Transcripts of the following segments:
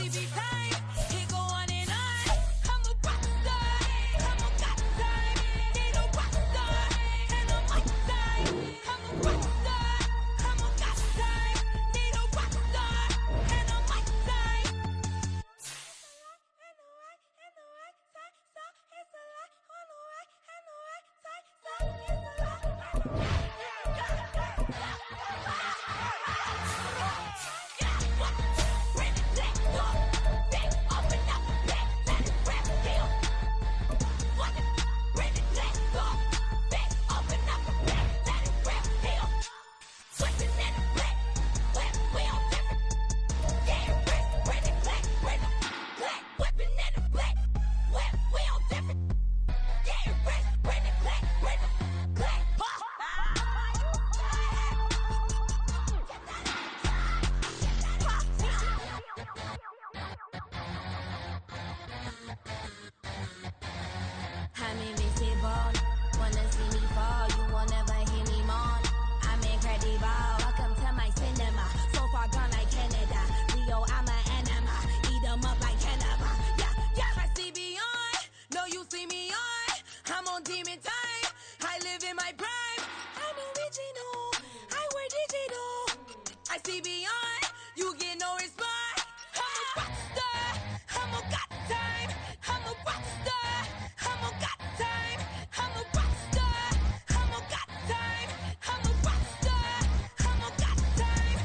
sleepy time. It go on and on. I'm a rock star. I'm a got time. Ain't no rock star. And I'm my time. I'm a rock star. I'm a got time. Need a rock star. And I'm my time. I'm invincible. Wanna see me fall, you will never hear me moan. I'm incredible. Welcome to my cinema. So far gone like Canada. Leo, I'm an anima. Eat 'em up like cannibal. Yeah, yeah. I see beyond. No, you see me on. I'm on demon time. I live in my prime. I'm original. I wear digital. I see beyond. You get no response. I'm a rock star. I'm a got time. I'm a rock star. I'm a got time. I'm a rock star. I'm a got time. I'm a rock star. I'm a got time.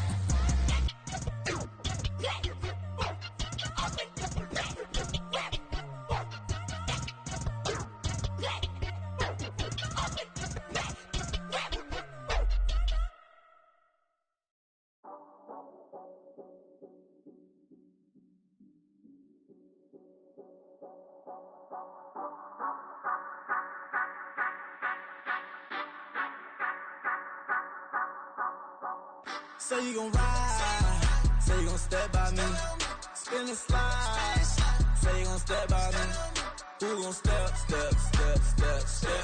Say you gon' ride, say you gon' step by me, spin and slide, say you gon' step by me. Who gon' step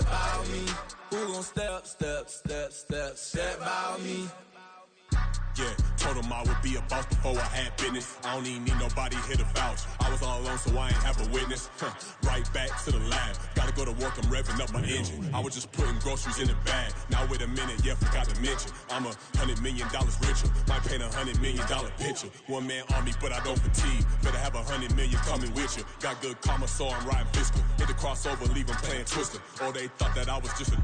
by me? Who gon' step by me? Yeah, told him I would be a boss before I had business. I don't even need nobody here to vouch. I was all alone, so I ain't have a witness. Right back to the lab. Gotta go to work, I'm revving up my engine. I was just putting groceries in the bag. Now wait a minute, yeah, forgot to mention. I'm $100 million richer. Might paint $100 million picture. One man army, but I don't fatigue. Better have 100 million coming with you. Got good karma, so I'm riding fiscal. Hit the crossover, leave them playing Twister. Oh, they thought that I was just a...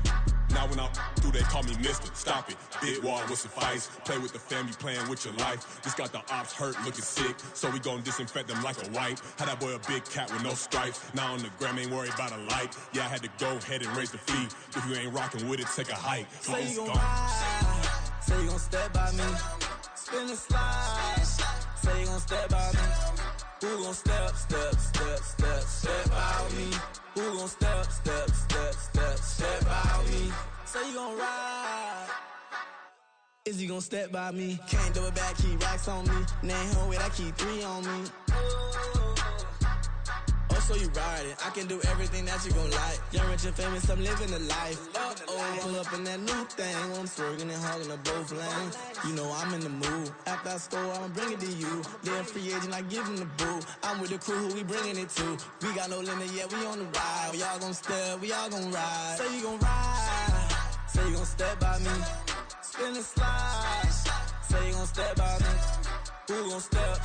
Now when I'm through, they call me Mister. Stop it. Big wall with suffice. Play with the family, playing with your life. This got the ops hurt, looking sick. So we gon' disinfect them like a wipe. Had that boy a big cat with no stripes. Now on the gram, ain't worried about a light. Yeah, I had to go ahead and raise the fee. If you ain't rocking with it, take a hike. Say you gon' ride, say you gon' step by me, spin and slide, say you gon' step by me. Who gon' step by me? Who gon' step by me? Say you gon' ride. Is he gon' step by me? Can't do it back, keep racks on me. Name home with I keep 3 on me. Oh, so you riding? I can do everything that you gon' like. Young, rich, and famous, I'm living the life. Uh-oh, pull up in that new thing. I'm swerving and hogging up both lanes. You know I'm in the mood. After I score, I'ma bring it to you. They're a free agent, I give them the boo. I'm with the crew, who we bringing it to. We got no limit, yeah, we on the ride. We all gon' step, we all gon' ride. Say you gon' ride, say you gon' step by me. Spin and slide, say you gon' step by me. Who gon' step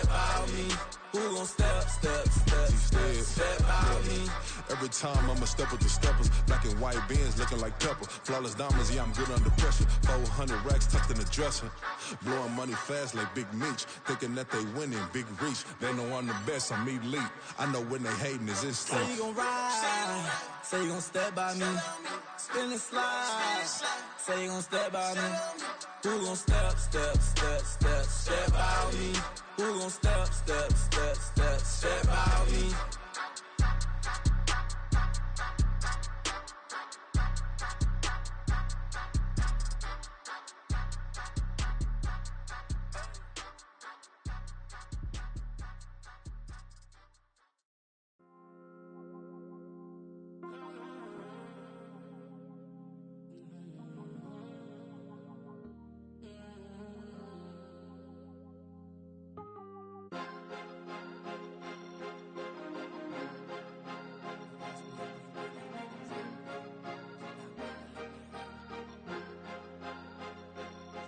by me? Who gon' step by me? Every time I'ma step with the steppers. Black and white beans looking like pepper. Flawless diamonds, yeah, I'm good under pressure. 400 racks tucked in the dresser. Blowing money fast like Big Meech. Thinking that they winning, big reach. They know I'm the best, I'm elite. I know when they hating is instinct. Say you gon' ride, say you gon' step by me. Spin and slide, say you gon' step by me. Who gon' step by me? Who gon' step by me?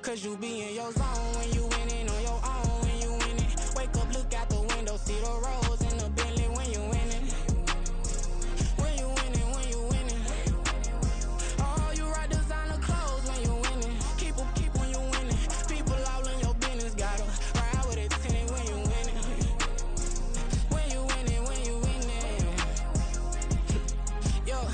Cause you be in your zone when you winning on your own when you winning. Wake up, look out the window, see the rose in the Bentley when you winning. When you winning, when you winning. Oh, you rock designer clothes when you winning. Keep when you winning. People all in your business, gotta ride with it tinted when you winning. When you winning, when you winning. Yo,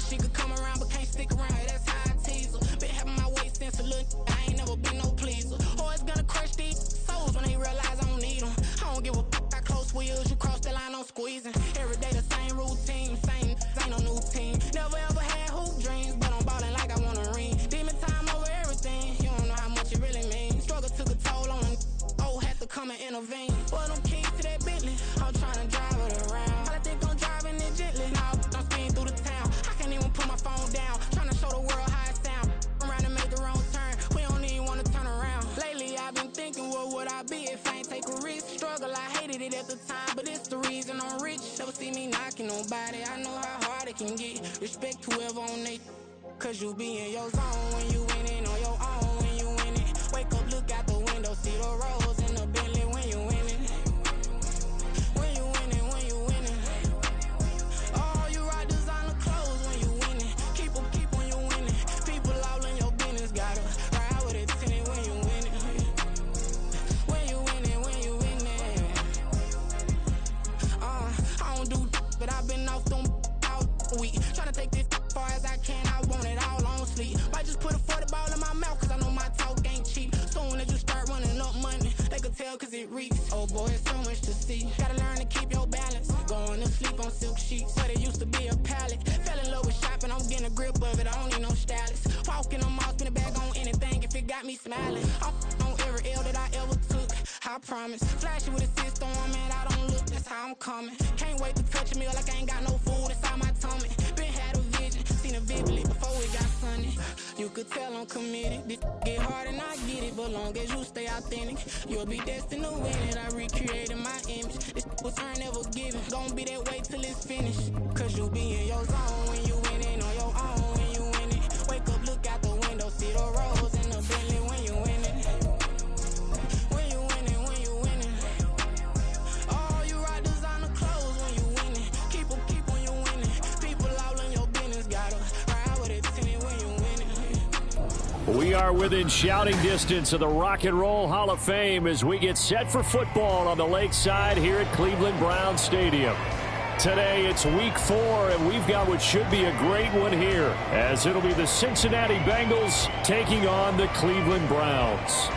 she could come around but can't stick around. That's how I tease her. Been having my waist since a little. I ain't never been no pleaser. Always gonna crush these souls when they realize I don't need them. I don't give a f***. I close wheels, you cross the line, I'm squeezing. Every day the same routine, same ain't no new team. Never ever had hoop dreams, but I'm ballin' like I want a ring. Demon time over everything, you don't know how much it really means. Struggle took a toll on them. Oh, had to come and intervene. Boy, them keys to that Bentley, I'm tryna drive it around. I think I'm driving it gently. Now I'm speeding through the town. I can't even put my phone down. Tryna show the world how it sound. Around and make the wrong turn. We don't even wanna turn around. Lately I've been thinking, what would I be if I ain't take a risk? Struggle, I hated it at the time, but it's the reason I'm rich. Never see me knocking nobody. I know how hard it can get. Respect whoever on they. Cause you be in your zone when you winning on your own when you winning. Wake up, look out the window, see the rose in the Bentley when you winning. When you winning, when you winning. Oh, you rock designer clothes when you winning. Keep when you winning. People all in your business, gotta ride with it tinted when you winning. When you winning, when you winning. I don't do but I've been off them all week. Tryna take this far as I can, I want it all on sleep. Might just put a 40 ball in my mouth, cause I know my talk ain't cheap. Soon as you start running up money, they could tell cause it reeks. Oh boy, it's so much to see. Gotta learn to keep your balance. Going to sleep on silk sheets, but it used to be a pallet. Fell in love with shopping, I'm getting a grip of it, I don't need no stylist. Walking on mouth, spin a bag on anything if it got me smiling. I'm on every L that I ever took, I promise. Flashy with a system on, man, I don't look, that's how I'm coming. Can't wait to touch a meal like I ain't got no food inside my tummy. Been had a vision, seen it vividly before it got sunny. You could tell I'm committed. This get hard and I get it, but long as you stay authentic, you'll be destined to win it. I recreated my image. This was earned, never given. Gonna be that way till it's finished. Cause you be in your zone when you winning on your own when you winning. Wake up, look out the window, see the rose in the Bentley when you winning. When you winning, when you winning. Oh, you rock designer clothes when you winning. Keep when you winning. People all in your business, gotta ride with it tinted when you winning. We are within shouting distance of the Rock and Roll Hall of Fame as we get set for football on the lakeside here at Cleveland Browns Stadium. Today it's week 4, and we've got what should be a great one here, as it'll be the Cincinnati Bengals taking on the Cleveland Browns.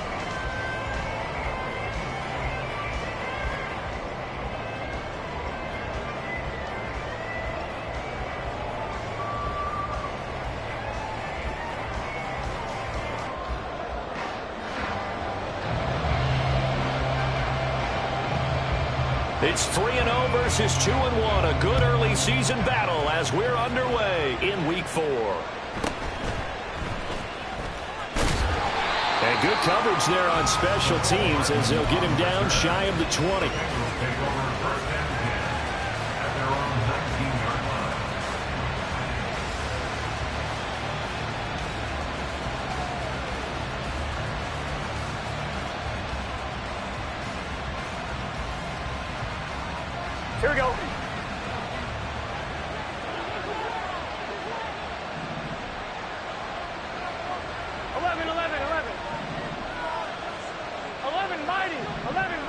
It's 3-0 versus 2-1, a good early season battle as we're underway in week 4. And good coverage there on special teams as they'll get him down shy of the 20. Here we go. 11, mighty. 11.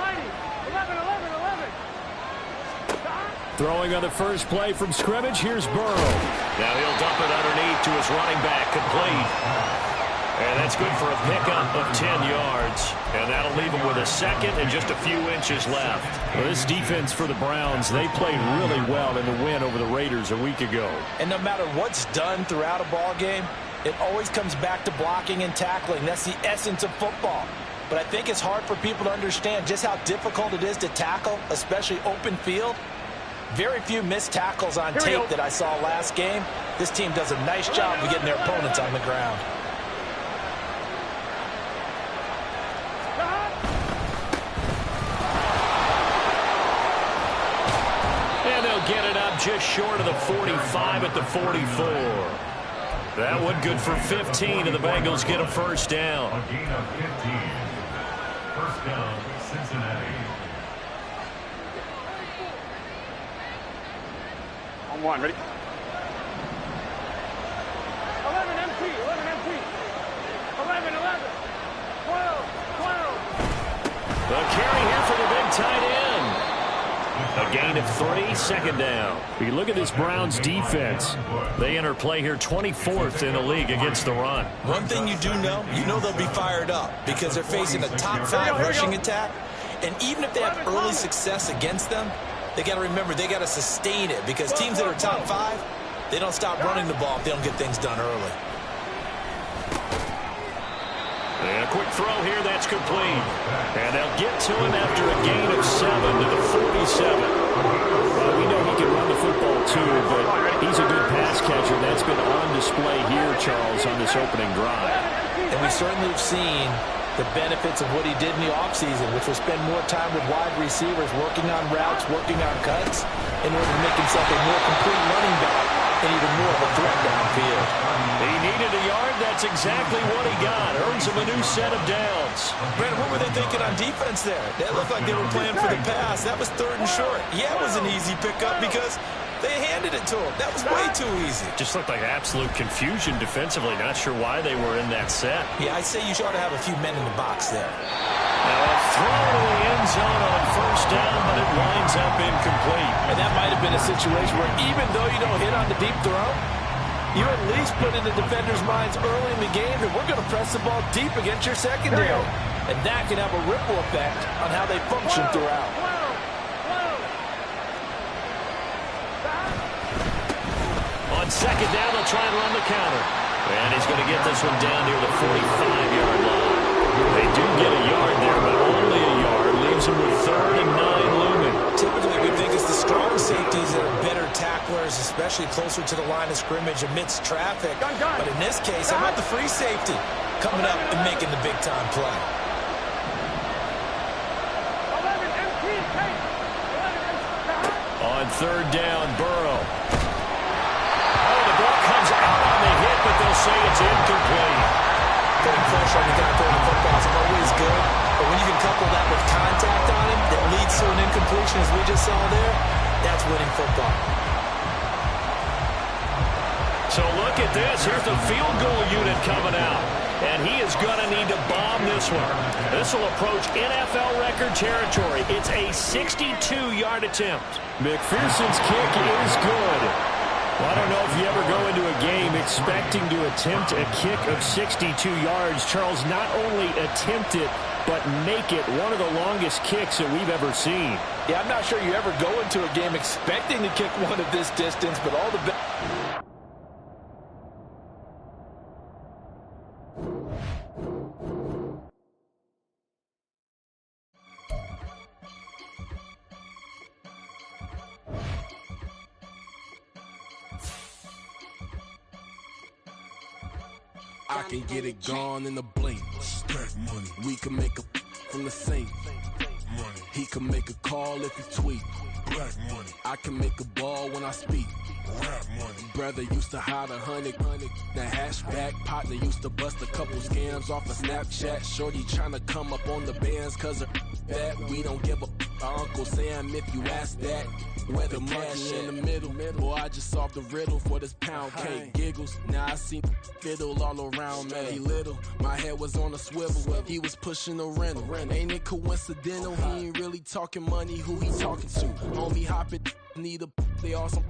Throwing on the first play from scrimmage, here's Burrow. Now he'll dump it underneath to his running back, complete. And that's good for a pickup of 10 yards. And that'll leave him with a second and just a few inches left. Well, this defense for the Browns, they played really well in the win over the Raiders a week ago. And no matter what's done throughout a ball game, it always comes back to blocking and tackling. That's the essence of football. But I think it's hard for people to understand just how difficult it is to tackle, especially open field. Very few missed tackles on tape that I saw last game. This team does a nice job of getting their opponents on the ground. And they'll get it up just short of the 45 at the 44. That one good for 15, and the Bengals get a first down. A gain of 15. First down, Cincinnati. On one, ready? 11 MT, 11 MT. 11, 12, 12. The carry here for the big tight end. A gain of 3, second down. You look at this Browns defense. They enter play here 24th in the league against the run. One thing you do know, they'll be fired up because they're facing a top 5 rushing attack. And even if they have early success against them, they got to remember they got to sustain it because teams that are top 5, they don't stop running the ball if they don't get things done early. And a quick throw here, that's complete. And they'll get to him after a gain of 7 to the 47. Well, we know he can run the football too, but he's a good pass catcher. That's been on display here, Charles, on this opening drive. And we certainly have seen the benefits of what he did in the offseason, which was spend more time with wide receivers, working on routes, working on cuts, in order to make himself a more complete running back and even more of a threat downfield. He needed a yard. That's exactly what he got. Earns him a new set of downs. Brandon, what were they thinking on defense there? That looked like they were playing for the pass. That was 3rd and short. Yeah, it was an easy pickup because they handed it to him. That was way too easy. Just looked like absolute confusion defensively. Not sure why they were in that set. Yeah, I'd say you ought to have a few men in the box there. Now a throw to the end zone on first down, but it winds up incomplete. And that might have been a situation where even though you don't hit on the deep throw, you at least put in the defenders' minds early in the game that we're going to press the ball deep against your secondary. And that can have a ripple effect on how they function throughout. On second down, they'll try and run the counter. And he's going to get this one down near the 45-yard line. They do get a yard there, but only a yard. Leaves him with 3rd and 9 looming. Typically, we think it's the strong safeties that are better tacklers, especially closer to the line of scrimmage amidst traffic. But in this case, how about the free safety coming up and making the big-time play? On 3rd down, Burrow. Oh, the ball comes out on the hit, but they'll say it's incomplete. Putting pressure on the guy throwing the football is always good, but when you can couple that with contact on him that leads to an incompletion, as we just saw there, that's winning football. So look at this. Here's the field goal unit coming out, and he is going to need to bomb this one. This will approach NFL record territory. It's a 62-yard attempt. McPherson's kick is good. Well, I don't know if you ever go into a game expecting to attempt a kick of 62 yards. Charles, not only attempt it, but make it one of the longest kicks that we've ever seen. Yeah, I'm not sure you ever go into a game expecting to kick one of this distance, but all the... I can get it gone in a blink. Stack money. We can make a from the sink. Money. He can make a call if he tweet. Black money. I can make a ball when I speak. Rap money. Brother used to hide 100. The hashback partner used to bust a couple scams off of Snapchat. Shorty tryna come up on the bands cause of that. We don't give a Uncle Sam if you ask that. Where the money in the middle. Boy, I just solved the riddle for this pound cake. Giggles, now I see fiddle all around me. He little, my head was on a swivel. He was pushing a rental. Ain't it coincidental? He ain't really talking money. Who he talking to? Homie hopping, need a they awesome.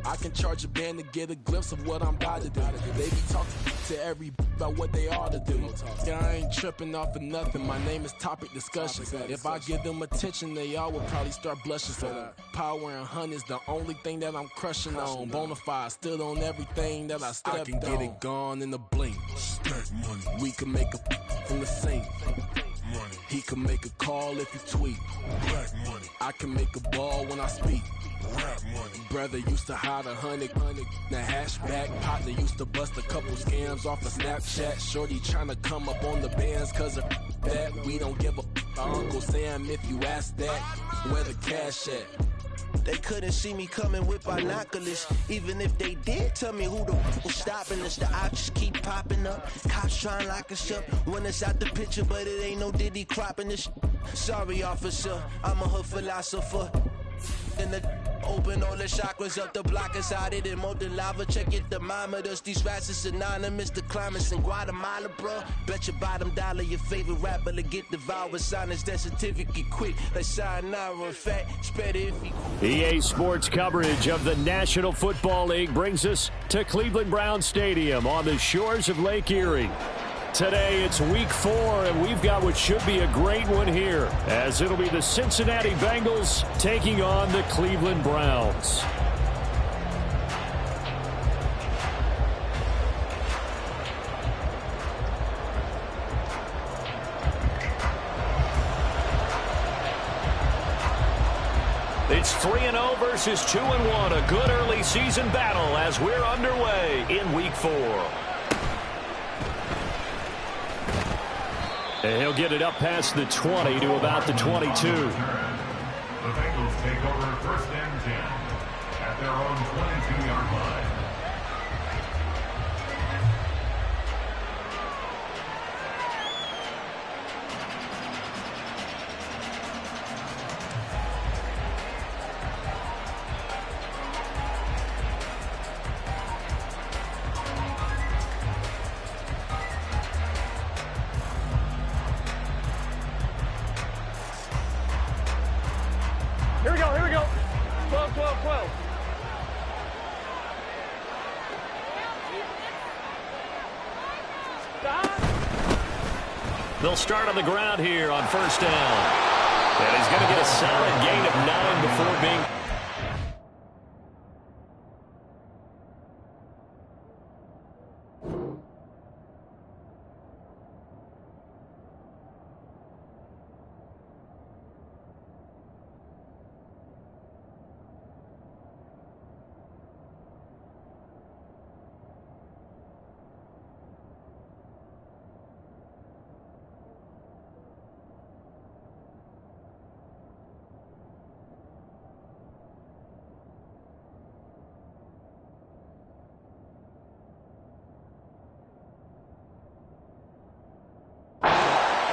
I can charge a band to get a glimpse of what I'm about to do. They be talking to every about what they ought to do. Yeah, I ain't tripping off of nothing. My name is Topic Discussion. If I give them attention, they all will probably start blushing. So power and hunt is the only thing that I'm crushing on. Bonafide, stood on everything that I stepped on. I can get it gone in a blink. Stack money. We can make a from the sink. Money. He can make a call if you tweet. Black money. I can make a ball when I speak. Rap money. Brother used to hide 100. The hashback partner used to bust a couple scams off of Snapchat. Shorty tryna come up on the bands cause of that. We don't give a Uncle Sam if you ask that. Where the cash at? They couldn't see me coming with binoculars. Even if they did, tell me who the f was stopping us. The options keep popping up. Cops trying to lock us up. When it's out the picture, but it ain't no Diddy cropping this. Sorry, officer, I'm a hood philosopher. In the open all the chakras up, the block is out it and molten lava. Check your thermometers. These rats is synonymous. The climates in Guatemala, bro. Bet your bottom dollar your favorite rapper to get devoured. Sign his death certificate quick. Like sayonara. In fact, it's better if he. EA Sports coverage of the National Football League brings us to Cleveland Browns Stadium on the shores of Lake Erie. Today, it's week 4, and we've got what should be a great one here, as it'll be the Cincinnati Bengals taking on the Cleveland Browns. It's 3-0 versus 2-1, a good early season battle as we're underway in week 4. And he'll get it up past the 20 to about the 22. The Bengals take over first and 10 at their own 22-yard line. Here we go. 12, 12, 12. They'll start on the ground here on first down. And he's going to get a solid gain of 9 before being...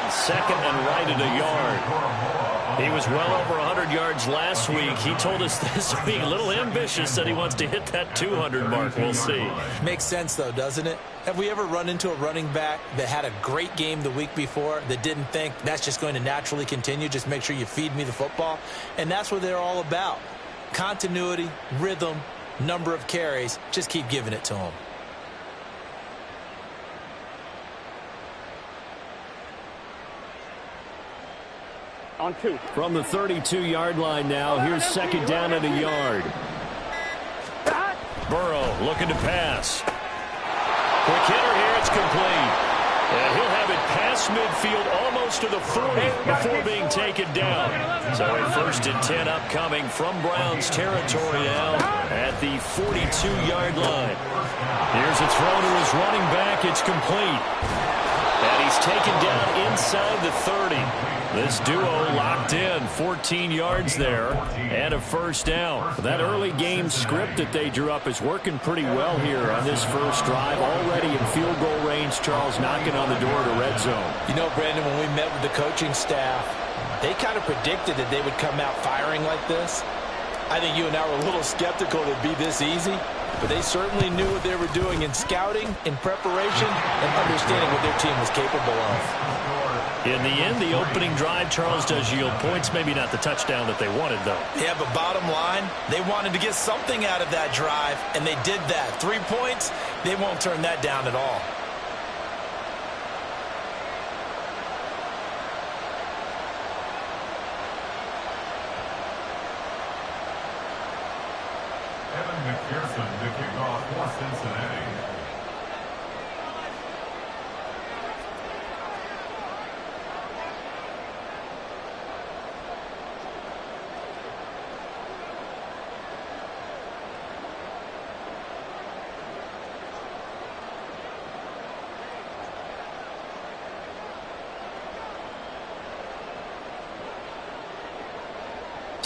Second and right at a yard. He was well over 100 yards last week. He told us this week, a little ambitious, that he wants to hit that 200 mark. We'll see. Makes sense, though, doesn't it? Have we ever run into a running back that had a great game the week before that didn't think that's just going to naturally continue? Just make sure you feed me the football. And that's what they're all about. Continuity, rhythm, number of carries. Just keep giving it to them. On 2. From the 32-yard line now, here's second down at a yard. Burrow looking to pass. Quick hitter here, it's complete. And he'll have it past midfield almost to the 40 before being taken down. So a first and 10 upcoming from Browns territory now at the 42-yard line. Here's a throw to his running back. It's complete. And he's taken down inside the 30. This duo locked in, 14 yards there, and a first down. That early game script that they drew up is working pretty well here on this first drive. Already in field goal range, Charles knocking on the door to red zone. You know, Brandon, when we met with the coaching staff, they kind of predicted that they would come out firing like this. I think you and I were a little skeptical that it'd be this easy, but they certainly knew what they were doing in scouting, in preparation, and understanding what their team was capable of. In the end, the opening drive, Charles, does yield points. Maybe not the touchdown that they wanted, though. Yeah, but bottom line, they wanted to get something out of that drive, and they did that. 3 points, they won't turn that down at all. Evan McPherson to kick off for Cincinnati.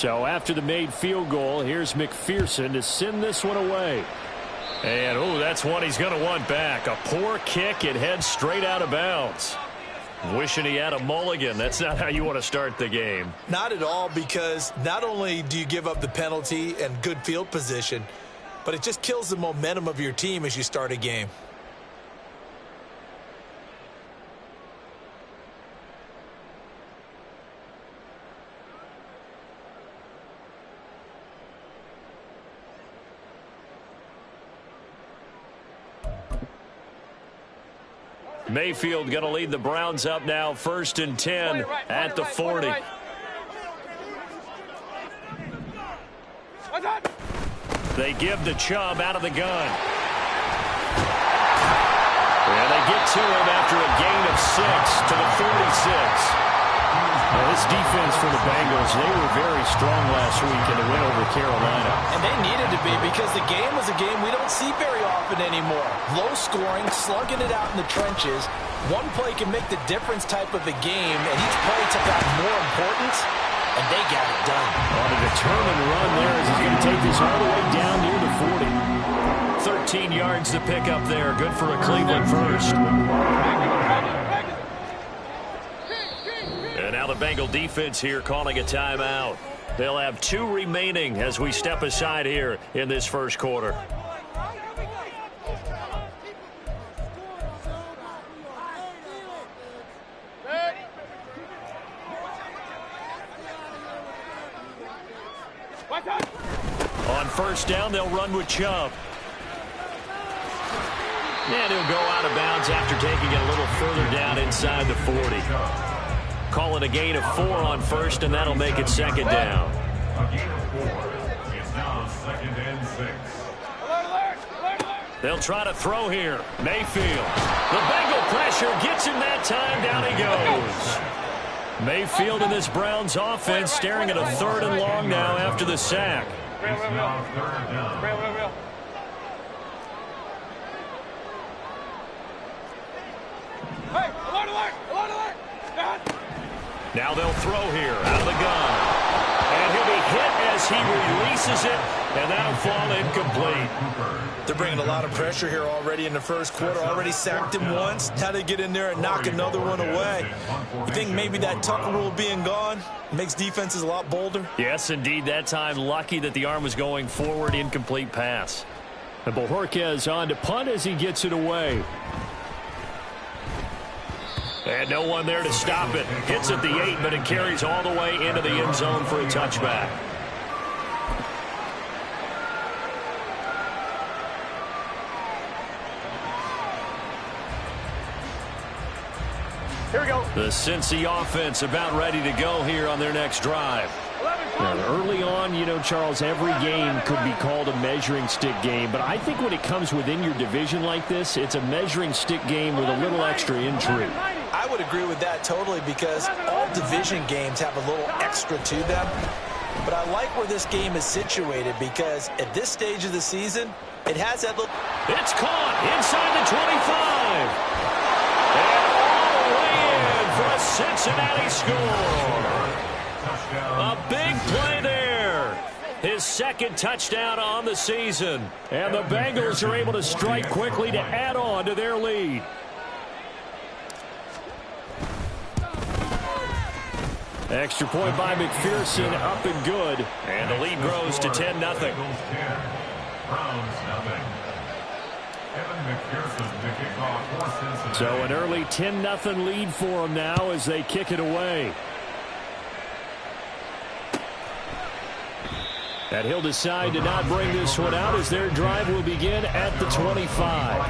So after the made field goal, here's McPherson to send this one away. And, oh, that's one he's going to want back. A poor kick. It heads straight out of bounds. Wishing he had a mulligan. That's not how you want to start the game. Not at all, because not only do you give up the penalty and good field position, but it just kills the momentum of your team as you start a game. Mayfield going to lead the Browns up now, 1st and 10 at the 40. They give the Chubb out of the gun. And they get to him after a gain of 6 to the 46. Now, this defense for the Bengals, they were very strong last week in the win over Carolina. And they needed to be, because the game was a game we don't see very often anymore. Low scoring, slugging it out in the trenches. One play can make the difference type of a game, and each play took out more importance, and they got it done. On a determined run there as he's going to take this all the way down near the 40. 13 yards to pick up there. Good for a Cleveland first. And now the Bengal defense here calling a timeout. They'll have 2 remaining as we step aside here in this first quarter. On first down, they'll run with Chubb. And he'll go out of bounds after taking it a little further down inside the 40. Calling a gain of 4 on first, and that'll make it 2nd down. A gain of 4. It's now 2nd and 6. They'll try to throw here. Mayfield. The Bengal pressure gets him that time. Down he goes. Mayfield in this Browns offense staring at a 3rd and long now after the sack. It's now 3rd down. Now they'll throw here out of the gun. And he'll be hit as he releases it, and that'll fall incomplete. They're bringing a lot of pressure here already in the first quarter. Already sacked him once. Had to get in there and knock another one away. You think maybe that Tucker rule being gone makes defenses a lot bolder? Yes, indeed. That time lucky that the arm was going forward. Incomplete pass. And Bojorquez on to punt as he gets it away. And no one there to stop it. Hits at the 8, but it carries all the way into the end zone for a touchback. Here we go. The Cincy offense about ready to go here on their next drive. Now, early on, you know, Charles, every game could be called a measuring stick game. But I think when it comes within your division like this, it's a measuring stick game with a little extra intrigue. I would agree with that totally, because all division games have a little extra to them. But I like where this game is situated, because at this stage of the season, it has that little... It's caught inside the 25. And all the way in for a Cincinnati score. A big play there. His 2nd touchdown on the season. And the Bengals are able to strike quickly to add on to their lead. Extra point by McPherson, up and good. And the lead grows to 10-0. Browns 0. Evan McPherson to kick off for Cincinnati. So an early 10-0 lead for them now as they kick it away. And he'll decide to not bring this one out as their drive will begin at the 25.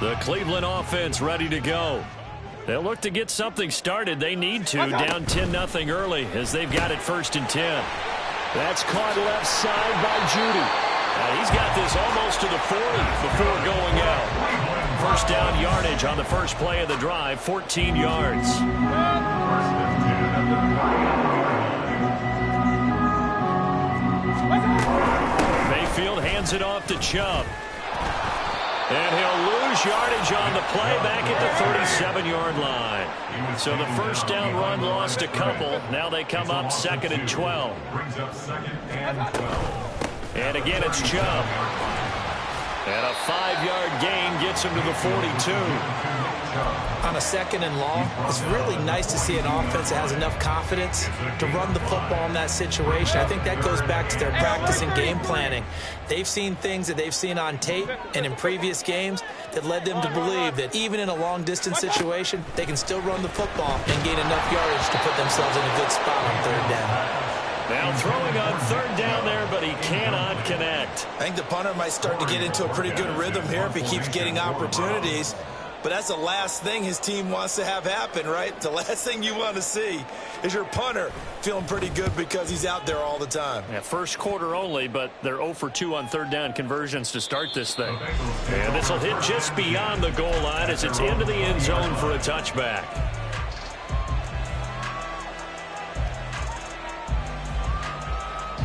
The Cleveland offense ready to go. They'll look to get something started. They need to. Down 10-0 early as they've got it 1st and 10. That's caught left side by Judy. Now he's got this almost to the 40 before going out. First down yardage on the first play of the drive, 14 yards. hands it off to Chubb. And he'll lose yardage on the play back at the 37-yard line. So the first down run lost a couple. Now they come up 2nd and 12. Brings up 2nd and 12. And again, it's Chubb. And a 5-yard gain gets him to the 42. On a 2nd and long, it's really nice to see an offense that has enough confidence to run the football in that situation. I think that goes back to their practice and game planning. They've seen things that they've seen on tape and in previous games that led them to believe that even in a long-distance situation, they can still run the football and gain enough yardage to put themselves in a good spot on 3rd down. Now throwing on 3rd down there, but he cannot connect. I think the punter might start to get into a pretty good rhythm here if he keeps getting opportunities. But that's the last thing his team wants to have happen, right? The last thing you want to see is your punter feeling pretty good because he's out there all the time. Yeah, first quarter only, but they're 0 for 2 on 3rd down conversions to start this thing. And this will hit just beyond the goal line as it's into the end zone for a touchback.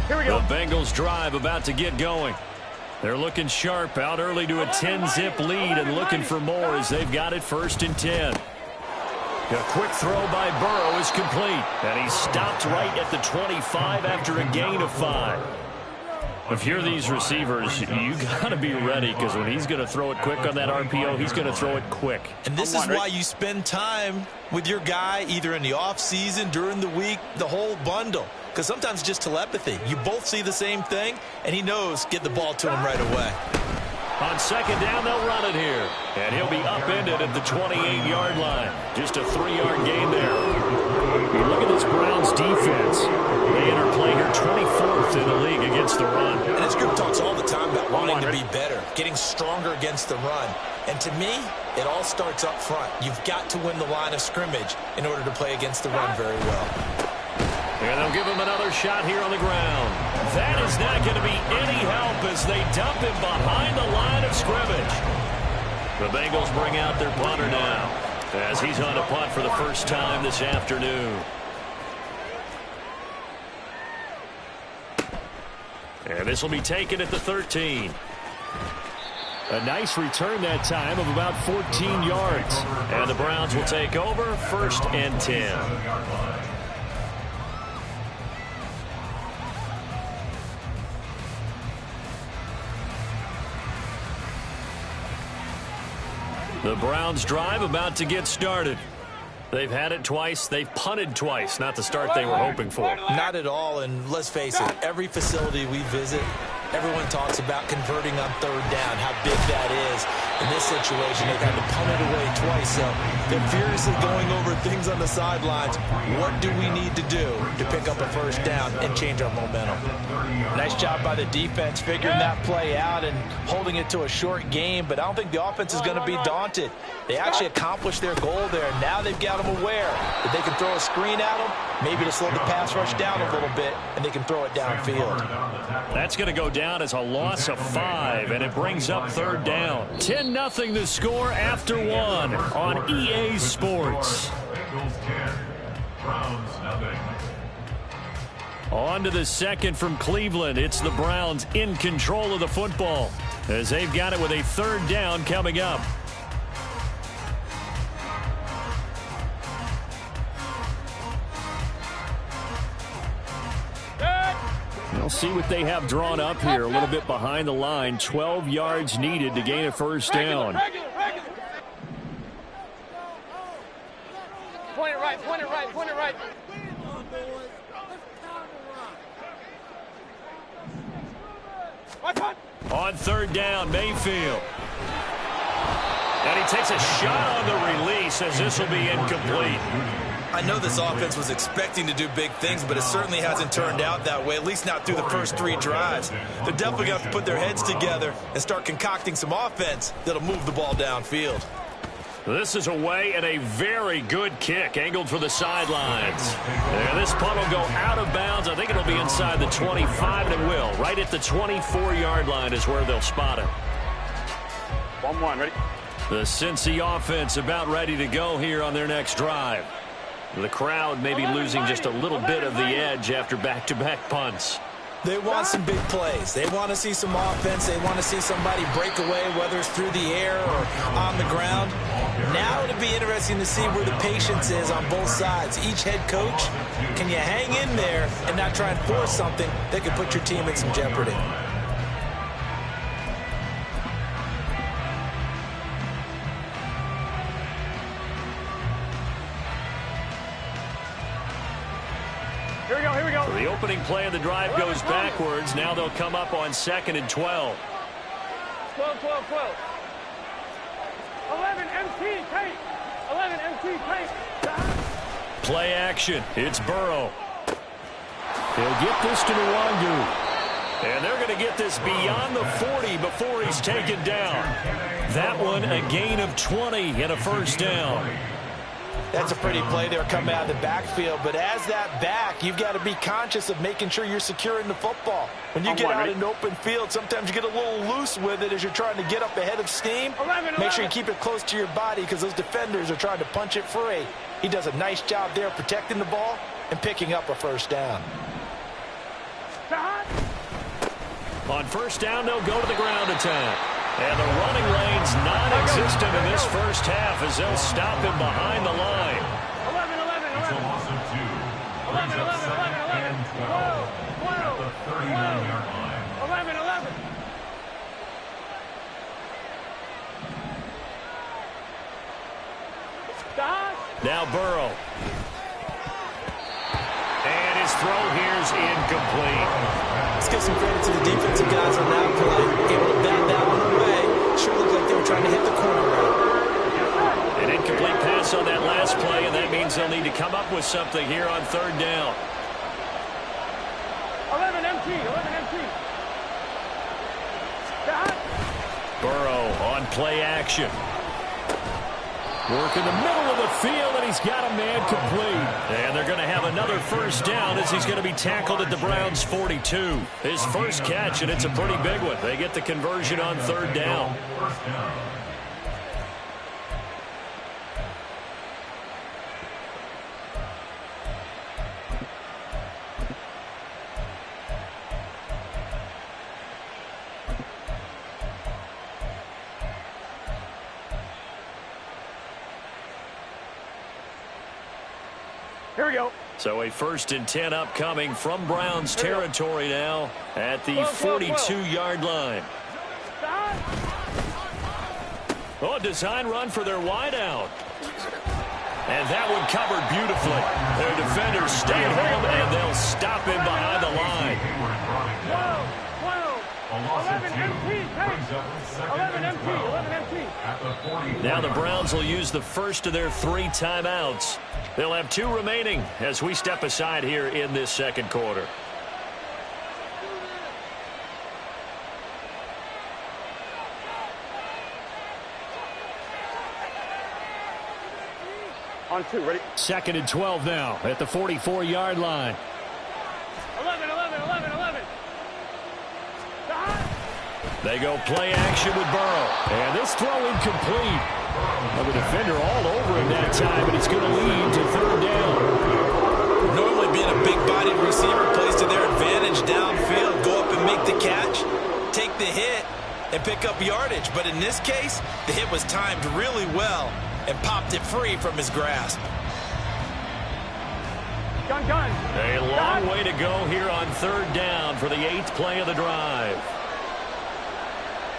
Here we go. The Bengals drive about to get going. They're looking sharp, out early to a 10-zip lead and looking for more as they've got it 1st and 10. A quick throw by Burrow is complete, and he stopped right at the 25 after a gain of 5. If you're these receivers, you got to be ready because when he's going to throw it quick on that RPO, he's going to throw it quick. And this is why you spend time with your guy either in the offseason, during the week, the whole bundle. Because sometimes it's just telepathy. You both see the same thing, and he knows get the ball to him right away. On 2nd down, they'll run it here. And he'll be upended at the 28-yard line. Just a 3-yard gain there. Look at this Browns defense. They enter play here 24th in the league against the run. And this group talks all the time about wanting to be better, getting stronger against the run. And to me, it all starts up front. You've got to win the line of scrimmage in order to play against the run very well. And they'll give him another shot here on the ground. That is not going to be any help as they dump him behind the line of scrimmage. The Bengals bring out their punter now as he's on a punt for the first time this afternoon. And this will be taken at the 13. A nice return that time of about 14 yards. And the Browns will take over 1st and 10. The Browns drive about to get started. They've had it twice. They've punted twice. Not the start they were hoping for. Not at all, and let's face it, every facility we visit, everyone talks about converting on 3rd down, how big that is. In this situation, they've had to punt it away twice, so they're furiously going over things on the sidelines. What do we need to do to pick up a 1st down and change our momentum? Nice job by the defense figuring that play out and holding it to a short game, but I don't think the offense is going to be daunted. They actually accomplished their goal there. Now they've got them aware that they can throw a screen at them, maybe to slow the pass rush down a little bit, and they can throw it downfield. That's going to go down as a loss of 5, and it brings up 3rd down. 10-0 the score after 1 on EA Sports. Bengals 10, Browns nothing. On to the 2nd from Cleveland. It's the Browns in control of the football as they've got it with a 3rd down coming up. We'll see what they have drawn up here. A little bit behind the line. 12 yards needed to gain a 1st down. Point it right, point it right, point it right. On 3rd down, Mayfield. And he takes a shot on the release as this will be incomplete. I know this offense was expecting to do big things, but it certainly hasn't turned out that way, at least not through the first 3 drives. They're definitely going to have to put their heads together and start concocting some offense that'll move the ball downfield. This is away and a very good kick angled for the sidelines. And this punt will go out of bounds. I think it'll be inside the 25, and it will. Right at the 24-yard line is where they'll spot it. 1-1, ready? The Cincy offense about ready to go here on their next drive. The crowd may be losing just a little bit of the edge after back-to-back punts. They want some big plays. They want to see some offense. They want to see somebody break away, whether it's through the air or on the ground. Now it'll be interesting to see where the patience is on both sides. Each head coach, can you hang in there and not try and force something that could put your team in some jeopardy? Here we go. The opening play of the drive goes backwards. Now they'll come up on 2nd and 12. 12. 11 MT tape. 11 MT tape. Play action. It's Burrow. He'll get this to Nwangu. And they're going to get this beyond the 40 before he's taken down. That one a gain of 20 and a first down. That's a pretty play there coming out of the backfield. But as that back, you've got to be conscious of making sure you're securing the football. When you get out in the open field, sometimes you get a little loose with it as you're trying to get up ahead of steam. Make sure you keep it close to your body because those defenders are trying to punch it free. He does a nice job there protecting the ball and picking up a first down. On first down, they'll go to the ground attack. And the running lane's non-existent in this first half as they'll stop him behind the line. 11. It's a loss of 2. Brings up 2nd and 12 at the 39-yard line. 11. Now Burrow. And his throw here's incomplete. Let's give some credit to the defensive guys on that play. Able to bat that one away. Sure looked like they were trying to hit the corner route. An incomplete pass on that last play, and that means they'll need to come up with something here on 3rd down. 11 MT. Burrow on play action. Work in the middle of the field, and he's got a man complete. And they're going to have another first down as he's going to be tackled at the Browns' 42. His first catch, and it's a pretty big one. They get the conversion on 3rd down. First down. Here we go. So a 1st and 10 upcoming from Browns territory now at the 42-yard line. Oh, design run for their wideout. And that one covered beautifully. Their defenders stay at home, and they'll stop him behind the line. 11 MT. Now the Browns will use the first of their 3 timeouts. They'll have 2 remaining as we step aside here in this 2nd quarter. On 2, ready? 2nd and 12 now at the 44-yard line. 11. They go play action with Burrow. And this throw incomplete. The defender all over him that time, and it's going to lead to 3rd down. Normally being a big-bodied receiver plays to their advantage downfield. Go up and make the catch, take the hit, and pick up yardage. But in this case, the hit was timed really well and popped it free from his grasp. Gun. A long way to go here on 3rd down for the 8th play of the drive.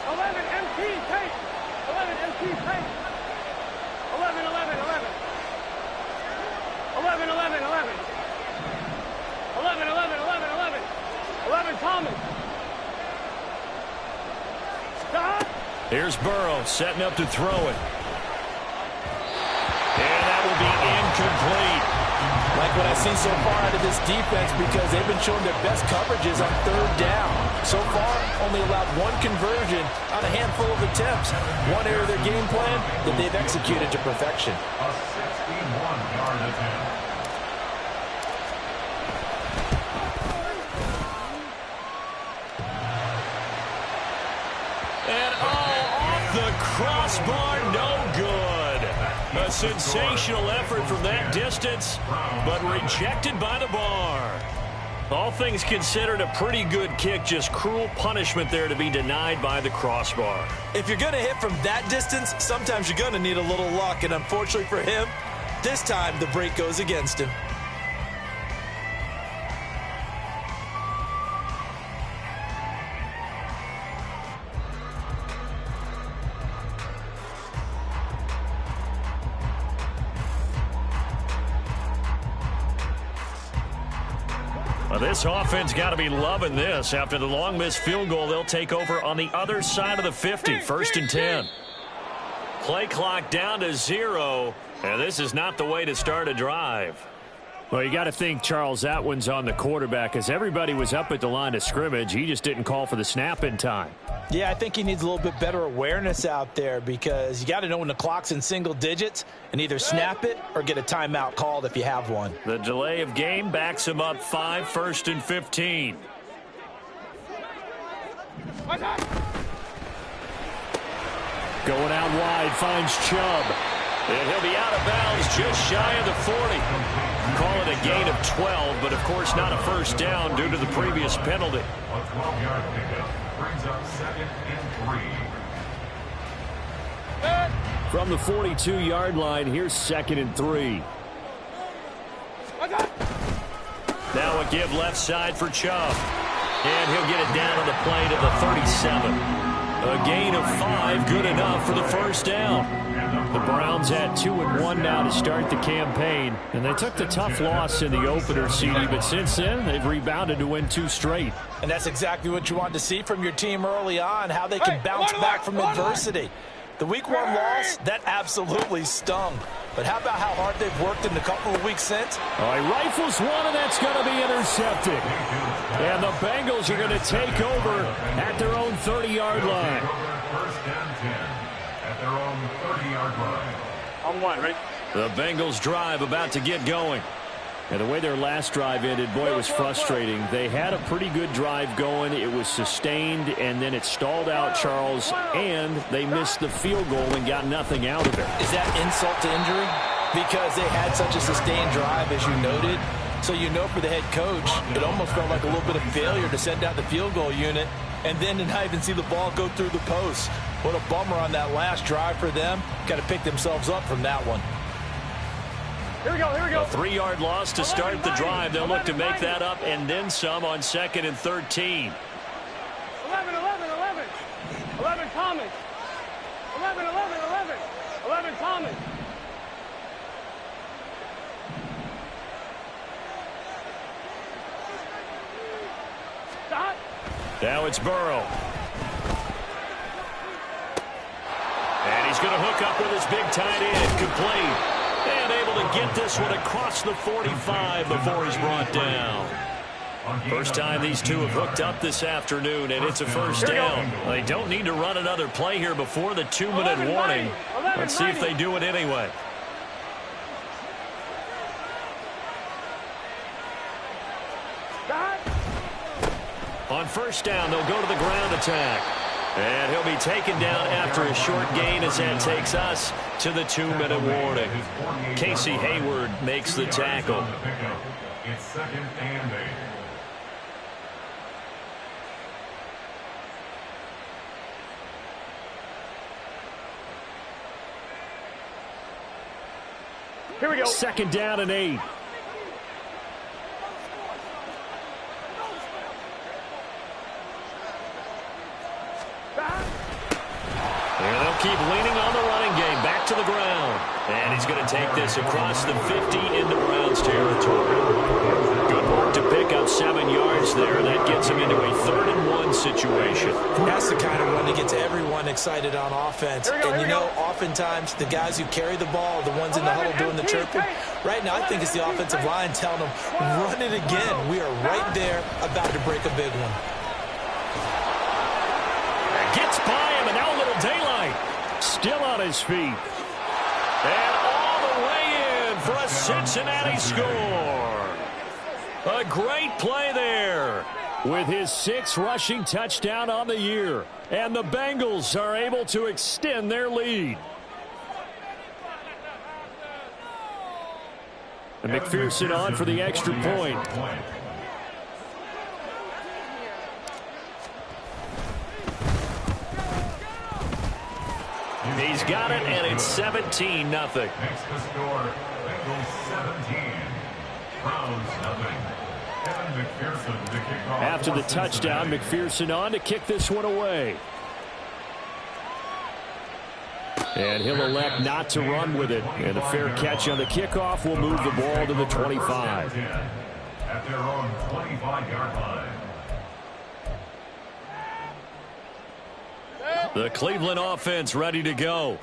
11 MT tape. 11 MT tape. 11. 11 Thomas. Stop. Here's Burrow setting up to throw it. And that will be incomplete. Like what I've seen so far out of this defense because they've been showing their best coverages on 3rd down. So far, only allowed 1 conversion on a handful of attempts. One area of their game plan that they've executed to perfection. A 61-yard attempt. And off the crossbar, no good. A sensational effort from that distance, but rejected by the bar. All things considered, a pretty good kick. Just cruel punishment there to be denied by the crossbar. If you're going to hit from that distance, sometimes you're going to need a little luck. And unfortunately for him, this time the break goes against him. Well, this offense got to be loving this. After the long missed field goal, they'll take over on the other side of the 50, 1st and 10. Play clock down to 0, and this is not the way to start a drive. Well, you got to think, Charles, that one's on the quarterback, as everybody was up at the line of scrimmage. He just didn't call for the snap in time. Yeah, I think he needs a little bit better awareness out there, because you got to know when the clock's in single digits and either snap it or get a timeout called if you have one. The delay of game backs him up 5, 1st and 15. Going out wide, finds Chubb. And he'll be out of bounds just shy of the 40. Call it a gain of 12, but of course not a first down due to the previous penalty. A 12-yard pickup brings up 2nd and 3. From the 42-yard line, here's 2nd and 3. Now a give left side for Chubb. And he'll get it down on the play to the 37. A gain of 5, good enough for the first down. The Browns at 2-1 now to start the campaign. And they took the tough loss in the opener, CD, but since then they've rebounded to win 2 straight. And that's exactly what you want to see from your team early on, how they can bounce back from adversity. The Week 1 loss, that absolutely stung. But how about how hard they've worked in the couple of weeks since? All right, rifles one, and that's going to be intercepted. And the Bengals are going to take over at their own 30-yard line. 1st and 10 at their own 30-yard line. On 1, ready? The Bengals drive about to get going. And the way their last drive ended, boy, it was frustrating. They had a pretty good drive going. It was sustained, and then it stalled out, Charles, and they missed the field goal and got nothing out of it. Is that insult to injury? Because they had such a sustained drive, as you noted. So you know for the head coach, it almost felt like a little bit of failure to send out the field goal unit and then to not even see the ball go through the post. What a bummer on that last drive for them. Got to pick themselves up from that one. Here we go, here we go. A 3-yard loss to start the drive. They'll look to make that up and then some on 2nd and 13. 11, 11 Thomas. 11 Thomas. Stop. Now it's Burrow. And he's going to hook up with his big tight end, complete. And able to get this one across the 45 before he's brought down. First time these two have hooked up this afternoon, and it's a first down. They don't need to run another play here before the 2-minute warning. Let's see if they do it anyway. On first down, they'll go to the ground attack. And he'll be taken down after a short gain as that takes us to the 2-minute warning. Casey Hayward makes the tackle. It's 2nd and 8. Here we go. 2nd down and 8. And they'll keep leaning on the running game. Back to the ground. And he's going to take this across the 50 into Browns territory. Good work to pick up 7 yards there. That gets him into a 3rd and 1 situation. That's the kind of one that gets everyone excited on offense. And you know, oftentimes the guys who carry the ball are the ones in the huddle doing the chirping. Right now, I think it's the offensive line telling them, run it again. We are right there about to break a big one. Gets by him, and now a little daylight. Still on his feet. And all the way in for a Cincinnati score. A great play there. With his 6th rushing touchdown on the year. And the Bengals are able to extend their lead. And McPherson on for the extra point. He's got it, and it's 17-0. Makes the score Bengals 17, Browns 0. Kevin McPherson to kick off. After the touchdown, McPherson on to kick this one away. And he'll elect not to run with it. And a fair catch on the kickoff will move the ball to the 25. At their own 25-yard line. The Cleveland offense ready to go.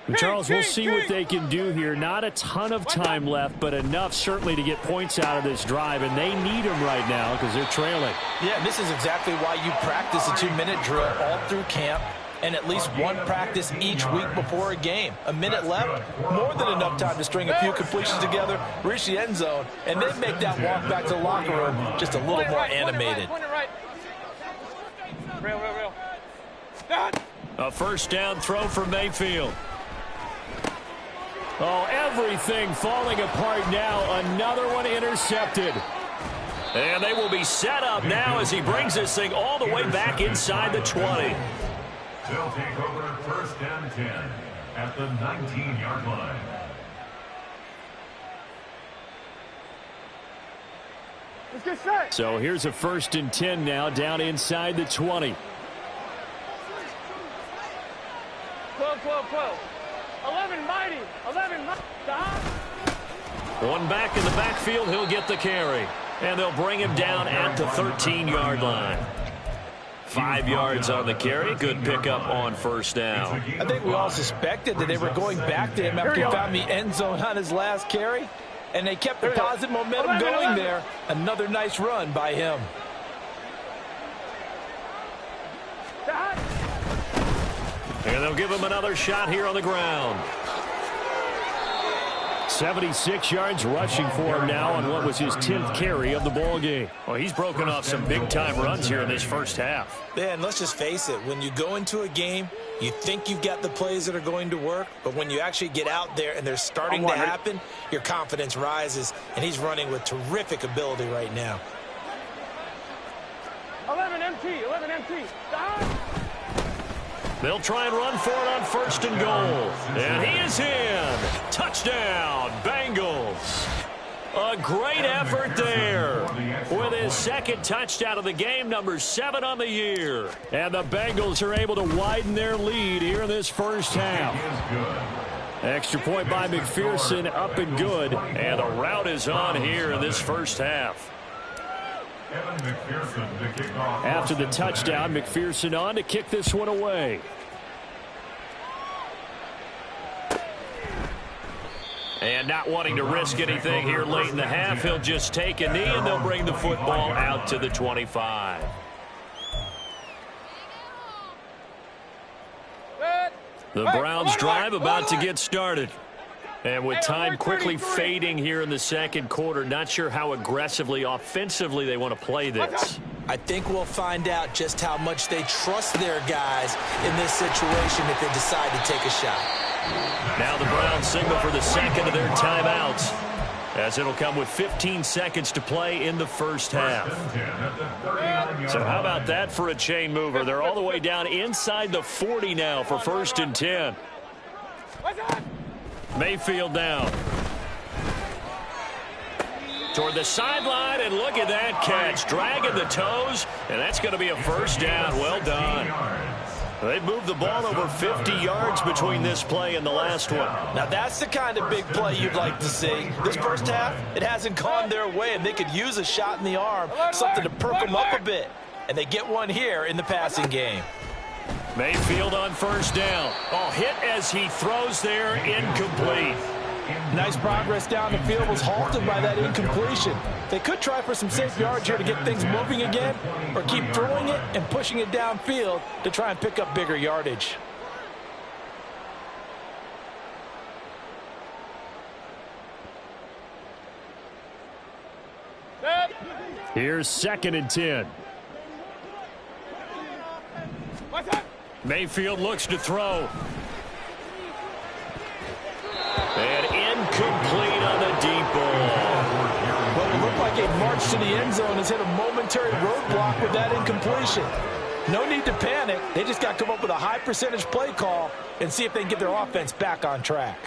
And Charles, we'll see what they can do here. Not a ton of time left, but enough certainly to get points out of this drive. And they need them right now because they're trailing. Yeah, this is exactly why you practice a 2-minute drill all through camp and at least one practice each week before a game. A minute left, more than enough time to string a few completions together, reach the end zone, and then make that walk back to the locker room just a little more animated. Real. A first down throw for Mayfield. Oh, everything falling apart now. Another one intercepted. And they will be set up now as he brings this thing all the way back inside the 20. They'll take over first and 10 at the 19-yard line. Let's get set. So here's a 1st and 10 now down inside the 20. 12. 11 mighty. Stop. One back in the backfield, he'll get the carry. And they'll bring him down at the 13-yard line. 5 yards on the carry. Good pickup on first down. I think we all suspected that they were going back to him after he found the end zone on his last carry. And they kept the positive momentum going there. Another nice run by him. And they'll give him another shot here on the ground. 76 yards rushing for him now on what was his 10th carry of the ball game. Well, he's broken off some big-time runs here in this first half. Man, let's just face it. When you go into a game, you think you've got the plays that are going to work, but when you actually get out there and they're starting to happen, your confidence rises, and he's running with terrific ability right now. 11 MT. Stop. They'll try and run for it on 1st and goal. And he is in. Touchdown, Bengals. A great effort there with his 2nd touchdown of the game, number 7 on the year. And the Bengals are able to widen their lead here in this first half. Extra point by McPherson, up and good. And a rout is on here in this first half. After the touchdown, McPherson on to kick this one away. And not wanting to risk anything here late in the half, he'll just take a knee and they'll bring the football out to the 25. The Browns drive about to get started. And with time quickly fading here in the second quarter, not sure how aggressively, offensively they want to play this. I think we'll find out just how much they trust their guys in this situation if they decide to take a shot. Now the Browns signal for the second of their timeouts, as it'll come with 15 seconds to play in the first half. So how about that for a chain mover? They're all the way down inside the 40 now for 1st and 10. Mayfield down. Toward the sideline, and look at that catch. Dragging the toes, and that's going to be a first down. Well done. They've moved the ball over 50 yards between this play and the last one. Now that's the kind of big play you'd like to see. This first half, it hasn't gone their way, and they could use a shot in the arm, something to perk them up a bit. And they get one here in the passing game. Mayfield on first down. Oh, hit as he throws there, incomplete. Nice progress down the field, was halted by that incompletion. They could try for some safe yards here to get things moving again, or keep throwing it and pushing it downfield to try and pick up bigger yardage. Here's 2nd and 10. Mayfield looks to throw. And incomplete on the deep ball. Well, it looked like a march to the end zone has hit a momentary roadblock with that incompletion. No need to panic. They just got to come up with a high percentage play call and see if they can get their offense back on track.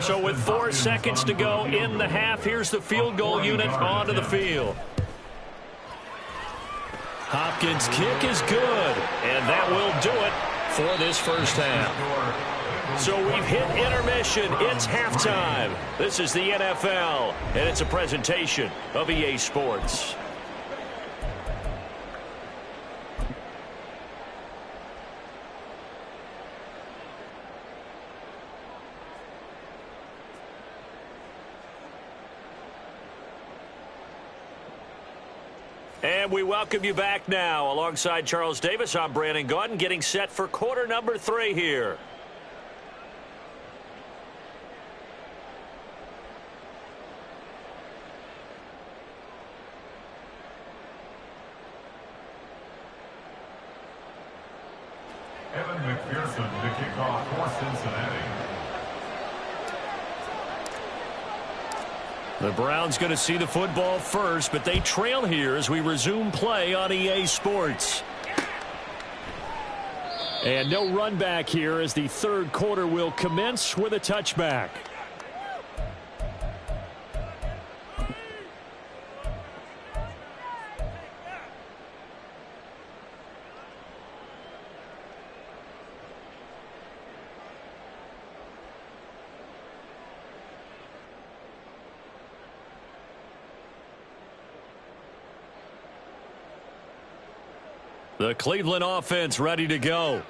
So with 4 seconds to go in the half, here's the field goal unit onto the field. Hopkins' kick is good, and that will do it for this first half. So we've hit intermission. It's halftime. This is the NFL, and it's a presentation of EA Sports. And we welcome you back now. Alongside Charles Davis, I'm Brandon Gaudin, getting set for quarter number 3 here. Evan McPherson to kick off for Cincinnati. The Browns going to see the football first, but they trail here as we resume play on EA Sports. And no run back here as the third quarter will commence with a touchback. The Cleveland offense ready to go.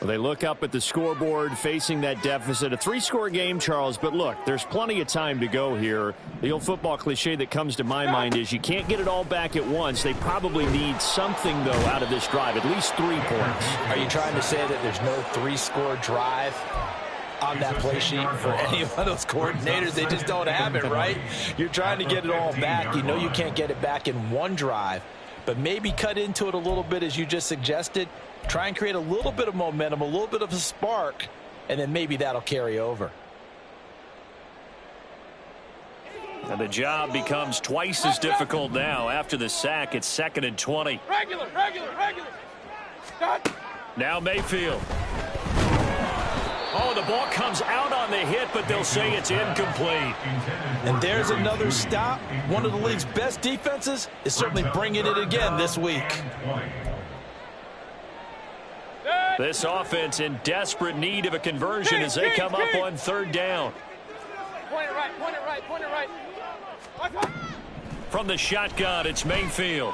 Well, they look up at the scoreboard facing that deficit. A 3-score game, Charles, but look, there's plenty of time to go here. The old football cliche that comes to my mind is you can't get it all back at once. They probably need something, though, out of this drive, at least 3 points. Are you trying to say that there's no 3-score drive on that play sheet for any of those coordinators? They just don't have it, right? You're trying to get it all back. You know you can't get it back in one drive. But maybe cut into it a little bit, as you just suggested. Try and create a little bit of momentum, a little bit of a spark, and then maybe that'll carry over. And the job becomes twice as difficult now. After the sack, it's 2nd and 20. Regular. Start. Now Mayfield. Oh, the ball comes out on the hit, but they'll say it's incomplete. And there's another stop. One of the league's best defenses is certainly bringing it again this week. This offense in desperate need of a conversion as they come up on 3rd down. Point it right. From the shotgun, it's Mayfield.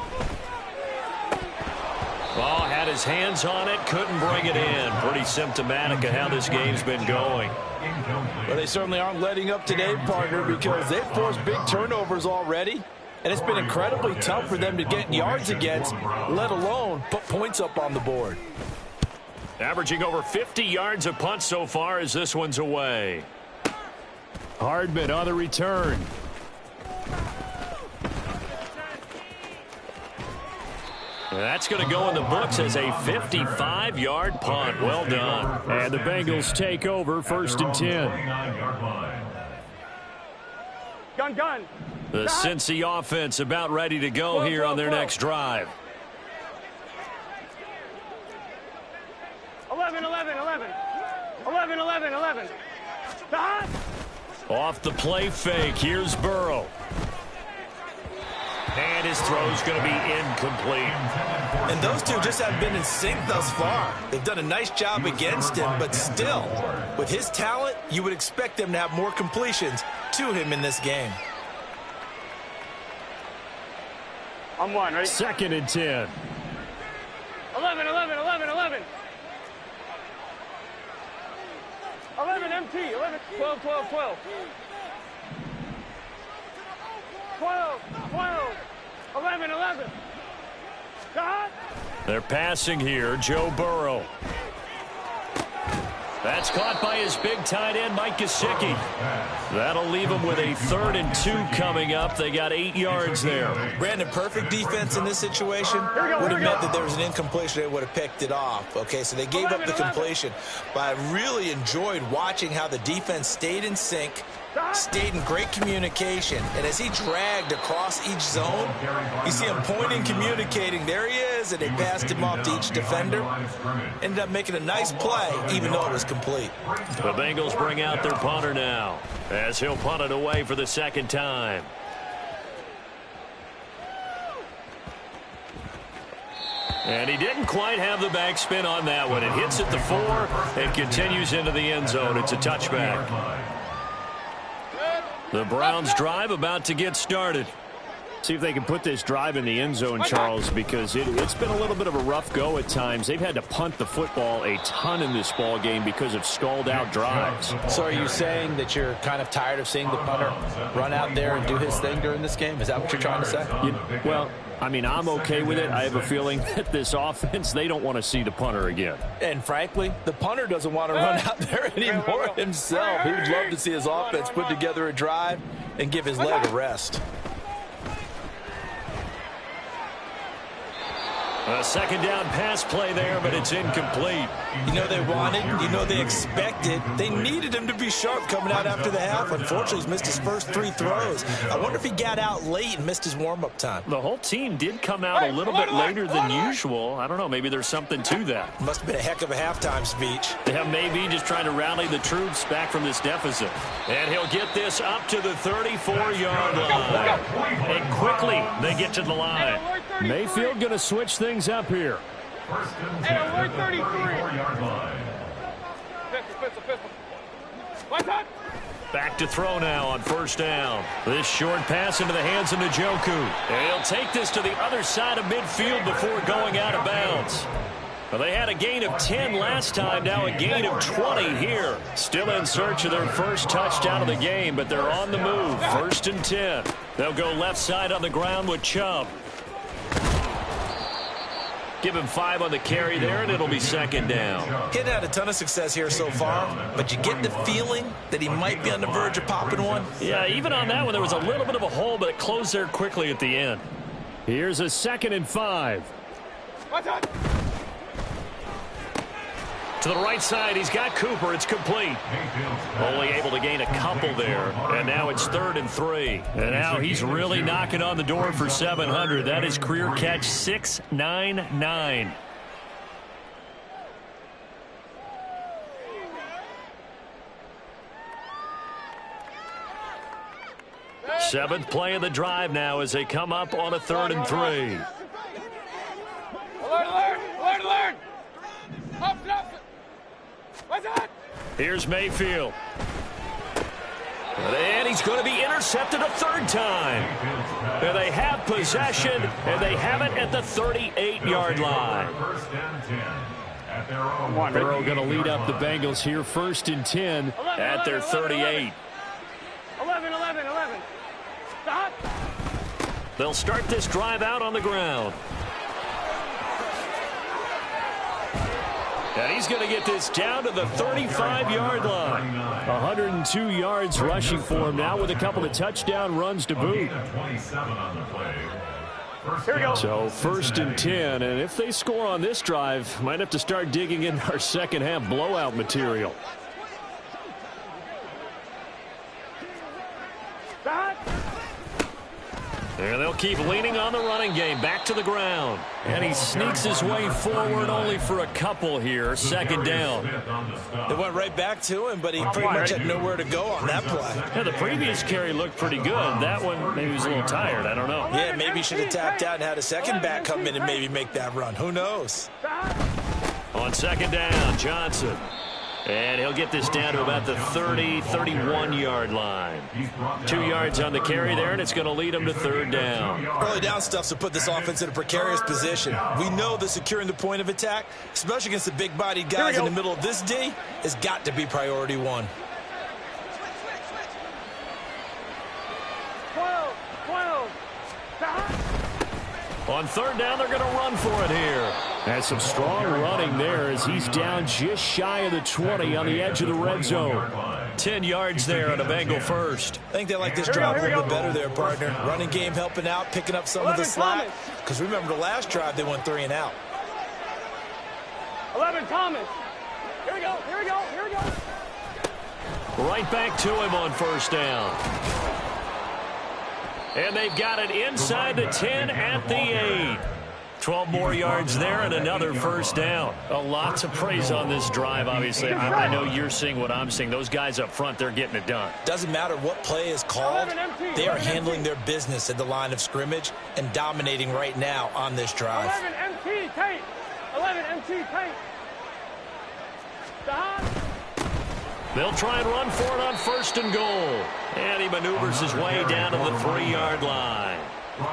Ball had his hands on it, couldn't bring it in. Pretty symptomatic of how this game's been going. Well, they certainly aren't letting up today, partner, because they've forced big turnovers already. And it's been incredibly tough for them to get yards against, let alone put points up on the board. Averaging over 50 yards a punt so far as this one's away. Hardman on the return. That's going to go in the books as a 55-yard punt. Well done. And the Bengals take over 1st and 10. Gun. The Cincy offense about ready to go here on their next drive. 11. Stop. Off the play fake, here's Burrow. And his throw's going to be incomplete. And those two just haven't been in sync thus far. They've done a nice job against him, but still, with his talent, you would expect them to have more completions to him in this game. I'm one, right? 2nd and 10. 11. 11 MT. 11. 12. 11. Stop. They're passing here, Joe Burrow. That's caught by his big tight end, Mike Gesicki. That'll leave him with a 3rd and 2 coming up. They got 8 yards there. Brandon, perfect defense in this situation would have meant that there was an incompletion. They would have picked it off. Okay, so they gave up the completion. But I really enjoyed watching how the defense stayed in sync, stayed in great communication. And as he dragged across each zone, you see him pointing, communicating. There he is, and they passed him off to each defender. Ended up making a nice play, even though it was complete. The Bengals bring out their punter now, as he'll punt it away for the second time. And he didn't quite have the backspin on that one. It hits at the 4 and continues into the end zone. It's a touchback. The Browns drive about to get started. See if they can put this drive in the end zone, Charles, because it's been a little bit of a rough go at times. They've had to punt the football a ton in this ball game because of stalled out drives. So are you saying that you're kind of tired of seeing the punter run out there and do his thing during this game? Is that what you're trying to say? Well, I mean, I'm okay with it. I have a feeling that this offense, they don't want to see the punter again. And frankly, the punter doesn't want to run out there anymore himself. He would love to see his offense put together a drive and give his leg a rest. A second down pass play there, but it's incomplete. You know they wanted, you know they expected. They needed him to be sharp coming out after the half. Unfortunately, he's missed his first 3 throws. I wonder if he got out late and missed his warm-up time. The whole team did come out a little bit later than usual. I don't know, maybe there's something to that. Must have been a heck of a halftime speech. Yeah, maybe just trying to rally the troops back from this deficit. And he'll get this up to the 34-yard line. And quickly, they get to the line. Mayfield going to switch things up here. Hey, alert 33. Pistol. Back to throw now on first down. This short pass into the hands of Njoku. And he'll take this to the other side of midfield before going out of bounds. Well, they had a gain of 10 last time, now a gain of 20 here. Still in search of their first touchdown of the game, but they're on the move. 1st and 10. They'll go left side on the ground with Chubb. Give him 5 on the carry there, and it'll be second down. He hadn't had a ton of success here so far, but you get the feeling that he might be on the verge of popping one. Yeah, even on that one, there was a little bit of a hole, but it closed there quickly at the end. Here's a 2nd and 5. To the right side, he's got Cooper. It's complete. Only able to gain a couple there. And now it's 3rd and 3. And now he's really knocking on the door for 700. That is career catch 699. Seventh play of the drive now as they come up on a 3rd and 3. Alert! Up. Here's Mayfield. And he's going to be intercepted a 3rd time. And they have possession, and they have it at the 38-yard line. Burrow going to lead up the Bengals here, 1st and 10 at their 38. 11. Stop. They'll start this drive out on the ground. And he's going to get this down to the 35-yard line. 102 yards rushing for him now with a couple of touchdown runs to boot. So 1st and 10, and if they score on this drive, might have to start digging in our second half blowout material. And they'll keep leaning on the running game. Back to the ground. And he sneaks his way forward only for a couple here. 2nd down. They went right back to him, but he pretty much had nowhere to go on that play. Yeah, the previous carry looked pretty good. That one, maybe he was a little tired. I don't know. Yeah, maybe he should have tapped out and had a second back come in and maybe make that run. Who knows? On 2nd down, Johnson. And he'll get this down to about the 31-yard line. 2 yards on the carry there, and it's going to lead him to 3rd down. Early down stuff's to put this offense in a precarious position. We know that securing the point of attack, especially against the big-bodied guys in the middle of this D, has got to be priority 1. 12. On 3rd down, they're going to run for it here. And some strong running there as he's down just shy of the 20 on the edge of the red zone. 10 yards there on a Bengal first. I think they like this drive a little bit better there, partner. Running game helping out, picking up some of the slack. Because remember the last drive, they went 3 and out. 11, Thomas. Here we go. Right back to him on 1st down. And they've got it inside the 10 at the 8. 12 more yards there and another first down. Lots of praise on this drive, obviously. I know you're seeing what I'm seeing. Those guys up front, they're getting it done. Doesn't matter what play is called. They are handling their business at the line of scrimmage and dominating right now on this drive. 11 MT tight. 11 MT tight. They'll try and run for it on first and goal. And he maneuvers his way down to the 3-yard line.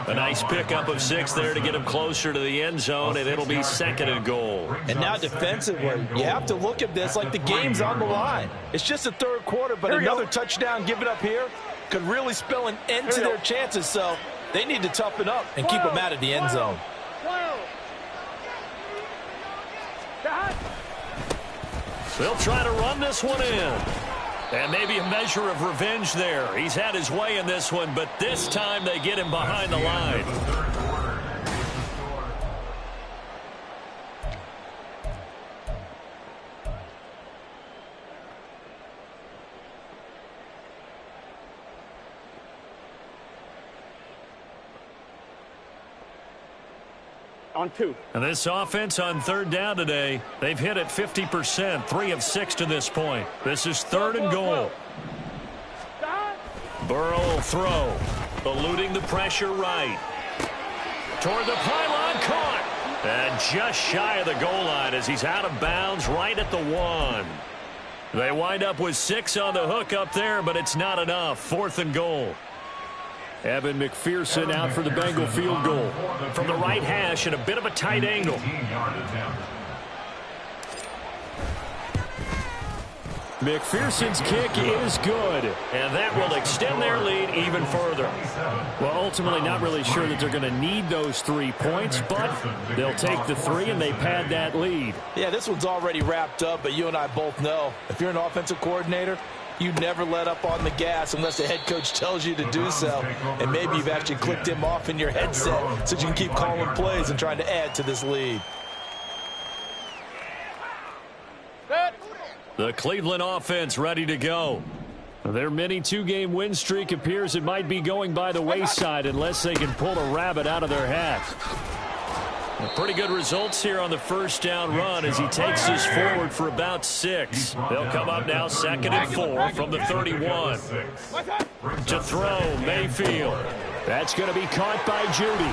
A nice pickup of 6 there to get him closer to the end zone, and it'll be second and goal. And now defensively, you have to look at this like the game's on the line. It's just the third quarter, but another touchdown given up here could really spell an end to their chances, so they need to toughen up and keep them out of the end zone. They'll try to run this one in. And maybe a measure of revenge there. He's had his way in this one, but this time they get him behind the line. On 2. And this offense on third down today, they've hit it 50%, 3 of 6 to this point. This is third and goal. Burrow will throw, eluding the pressure right. Toward the pylon, caught. And just shy of the goal line as he's out of bounds right at the 1. They wind up with 6 on the hook up there, but it's not enough. 4th and goal. Evan McPherson out for the Bengal field goal. From the right hash at a bit of a tight angle. McPherson's kick is good. And that will extend their lead even further. Well, ultimately not really sure that they're going to need those 3 points, but they'll take the 3 and they pad that lead. Yeah, this one's already wrapped up, but you and I both know if you're an offensive coordinator, you never let up on the gas unless the head coach tells you to do so. And maybe you've actually clicked him off in your headset so you can keep calling plays and trying to add to this lead. The Cleveland offense ready to go. Their mini 2-game win streak appears it might be going by the wayside unless they can pull a rabbit out of their hat. Pretty good results here on the first down run as he takes this forward for about 6. They'll come up now 2nd and 4 from the 31. To throw, Mayfield. That's going to be caught by Judy.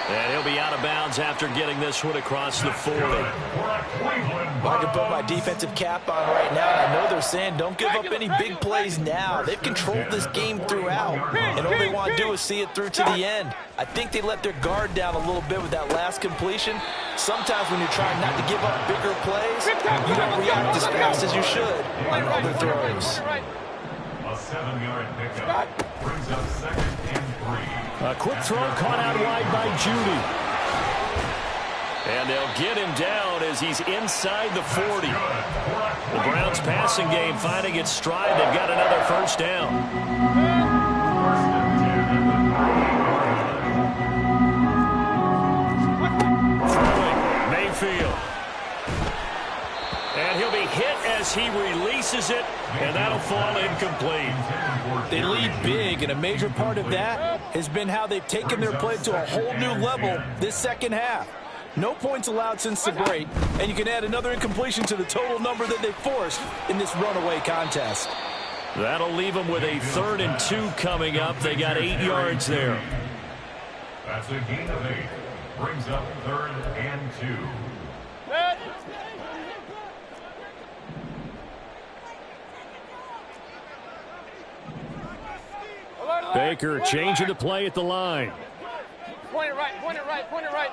And he'll be out of bounds after getting this one across the 40. I can put my defensive cap on right now, and I know they're saying don't give up any big plays now. They've controlled this game throughout, and all they want to do is see it through to the end. I think they let their guard down a little bit with that last completion. Sometimes when you're trying not to give up bigger plays, you don't react as fast as you should on other throws. A 7-yard pickup brings up 2nd and 3. A quick throw caught out wide by Judy. And they'll get him down as he's inside the 40. The Browns passing game finding its stride. They've got another first down. Throwing, Mayfield. And he'll be hit as he releases it, and that'll fall incomplete. They lead big, and a major part of that has been how they've taken their play to a whole new level this second half. No points allowed since the break, and you can add another incompletion to the total number that they forced in this runaway contest. That'll leave them with a 3rd and 2 coming up. They got 8 yards there. That's a gain of 8. Brings up 3rd and 2. Baker changing the play at the line. Point it right, point it right, point it right.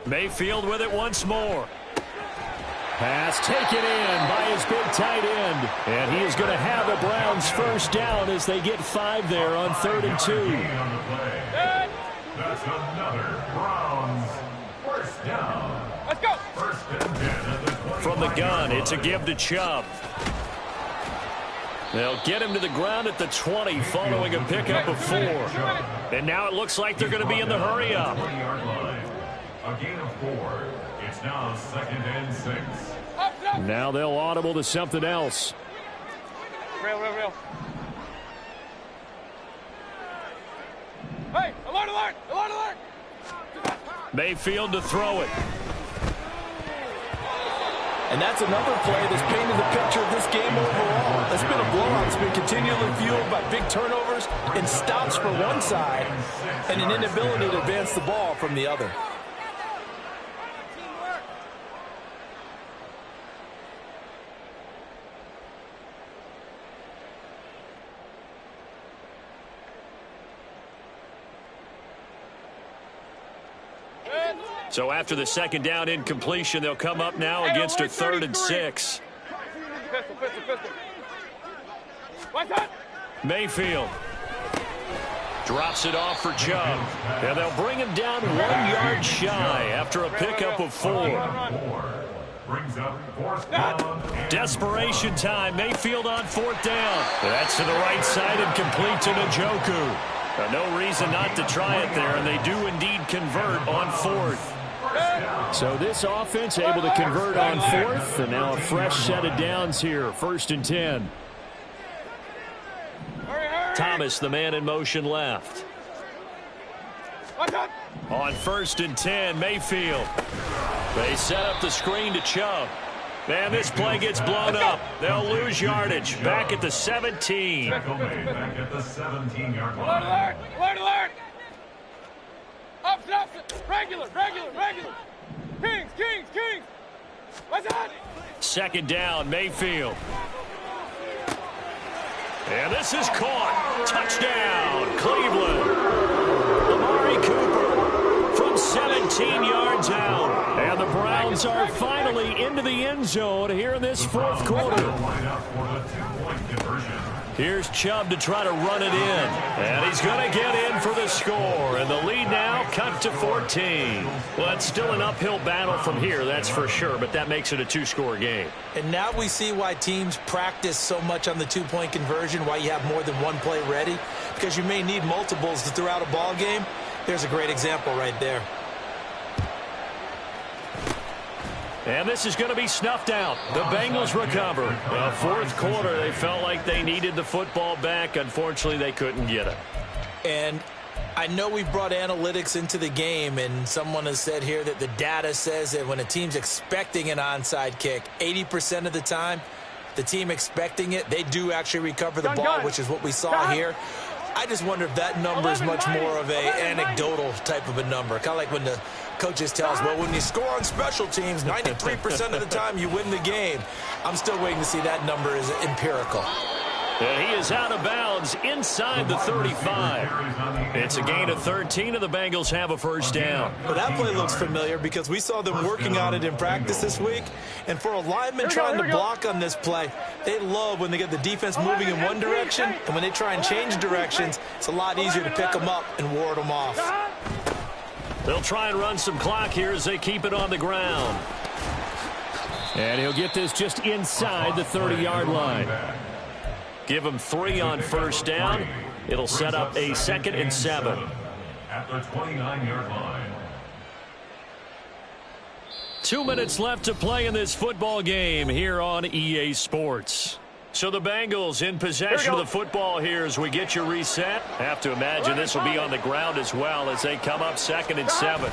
Mayfield with it once more. Pass taken in by his big tight end. And he is going to have the Browns first down as they get 5 there on 3rd and 2. That's another Browns first down. Let's go. First and 10 at the 20. From the gun, it's a give to Chubb. They'll get him to the ground at the 20 following a pickup of 4. And now it looks like they're going to be in the hurry up. A gain of 4. It's now 2nd and 6. Now they'll audible to something else. Real. Hey, alert, alert, alert, alert. Mayfield to throw it. And that's another play that's painted the picture of this game overall. It's been a blowout. It's been continually fueled by big turnovers and stops for one side and an inability to advance the ball from the other. So after the second down incompletion, they'll come up now against a 3rd and 6. Mayfield drops it off for Chubb. And they'll bring him down 1 yard shy after a pickup of 4. Desperation time. Mayfield on 4th down. That's to the right side and complete to Njoku. No reason not to try it there, and they do indeed convert on 4th. So this offense able to convert on 4th, and now a fresh set of downs here, 1st and 10. Thomas, the man in motion left. On 1st and 10, Mayfield. They set up the screen to Chubb. Man, this play gets blown up. They'll lose yardage. Back at the 17. Back at the 17-yard line. Alert, alert, alert! Up, regular. Kings. What's that? 2nd down, Mayfield. And this is caught. Touchdown, Cleveland. Amari Cooper from 17 yards out. And the Browns are finally into the end zone here in this 4th quarter. Here's Chubb to try to run it in. And he's going to get in for the score. And the lead now cut to 14. Well, it's still an uphill battle from here, that's for sure. But that makes it a 2-score game. And now we see why teams practice so much on the 2-point conversion, why you have more than one play ready. Because you may need multiples to throw out a ball game. There's a great example right there. And this is going to be snuffed out. The Bengals recover. 4th quarter, they felt like they needed the football back. Unfortunately, they couldn't get it. And I know we brought analytics into the game, and someone has said here that the data says that when a team's expecting an onside kick, 80% of the time, the team expecting it, they do actually recover the ball, which is what we saw here. I just wonder if that number is much more of a anecdotal type of a number. Kind of like when the coaches tell us, well, when you score on special teams, 93% of the time you win the game. I'm still waiting to see that number is empirical. And he is out of bounds inside the 35. It's a gain of 13, and the Bengals have a 1st down. Well, that play looks familiar because we saw them working on it in practice this week. And for a lineman trying to block on this play, they love when they get the defense moving in one direction. And when they try and change directions, it's a lot easier to pick them up and ward them off. They'll try and run some clock here as they keep it on the ground. And he'll get this just inside the 30-yard line. Give him 3 on 1st down. It'll set up a 2nd and 7. At the 29-yard line. 2 minutes left to play in this football game here on EA Sports. So the Bengals in possession of the football here as we get you reset. Have to imagine this will be on the ground as well as they come up 2nd and 7.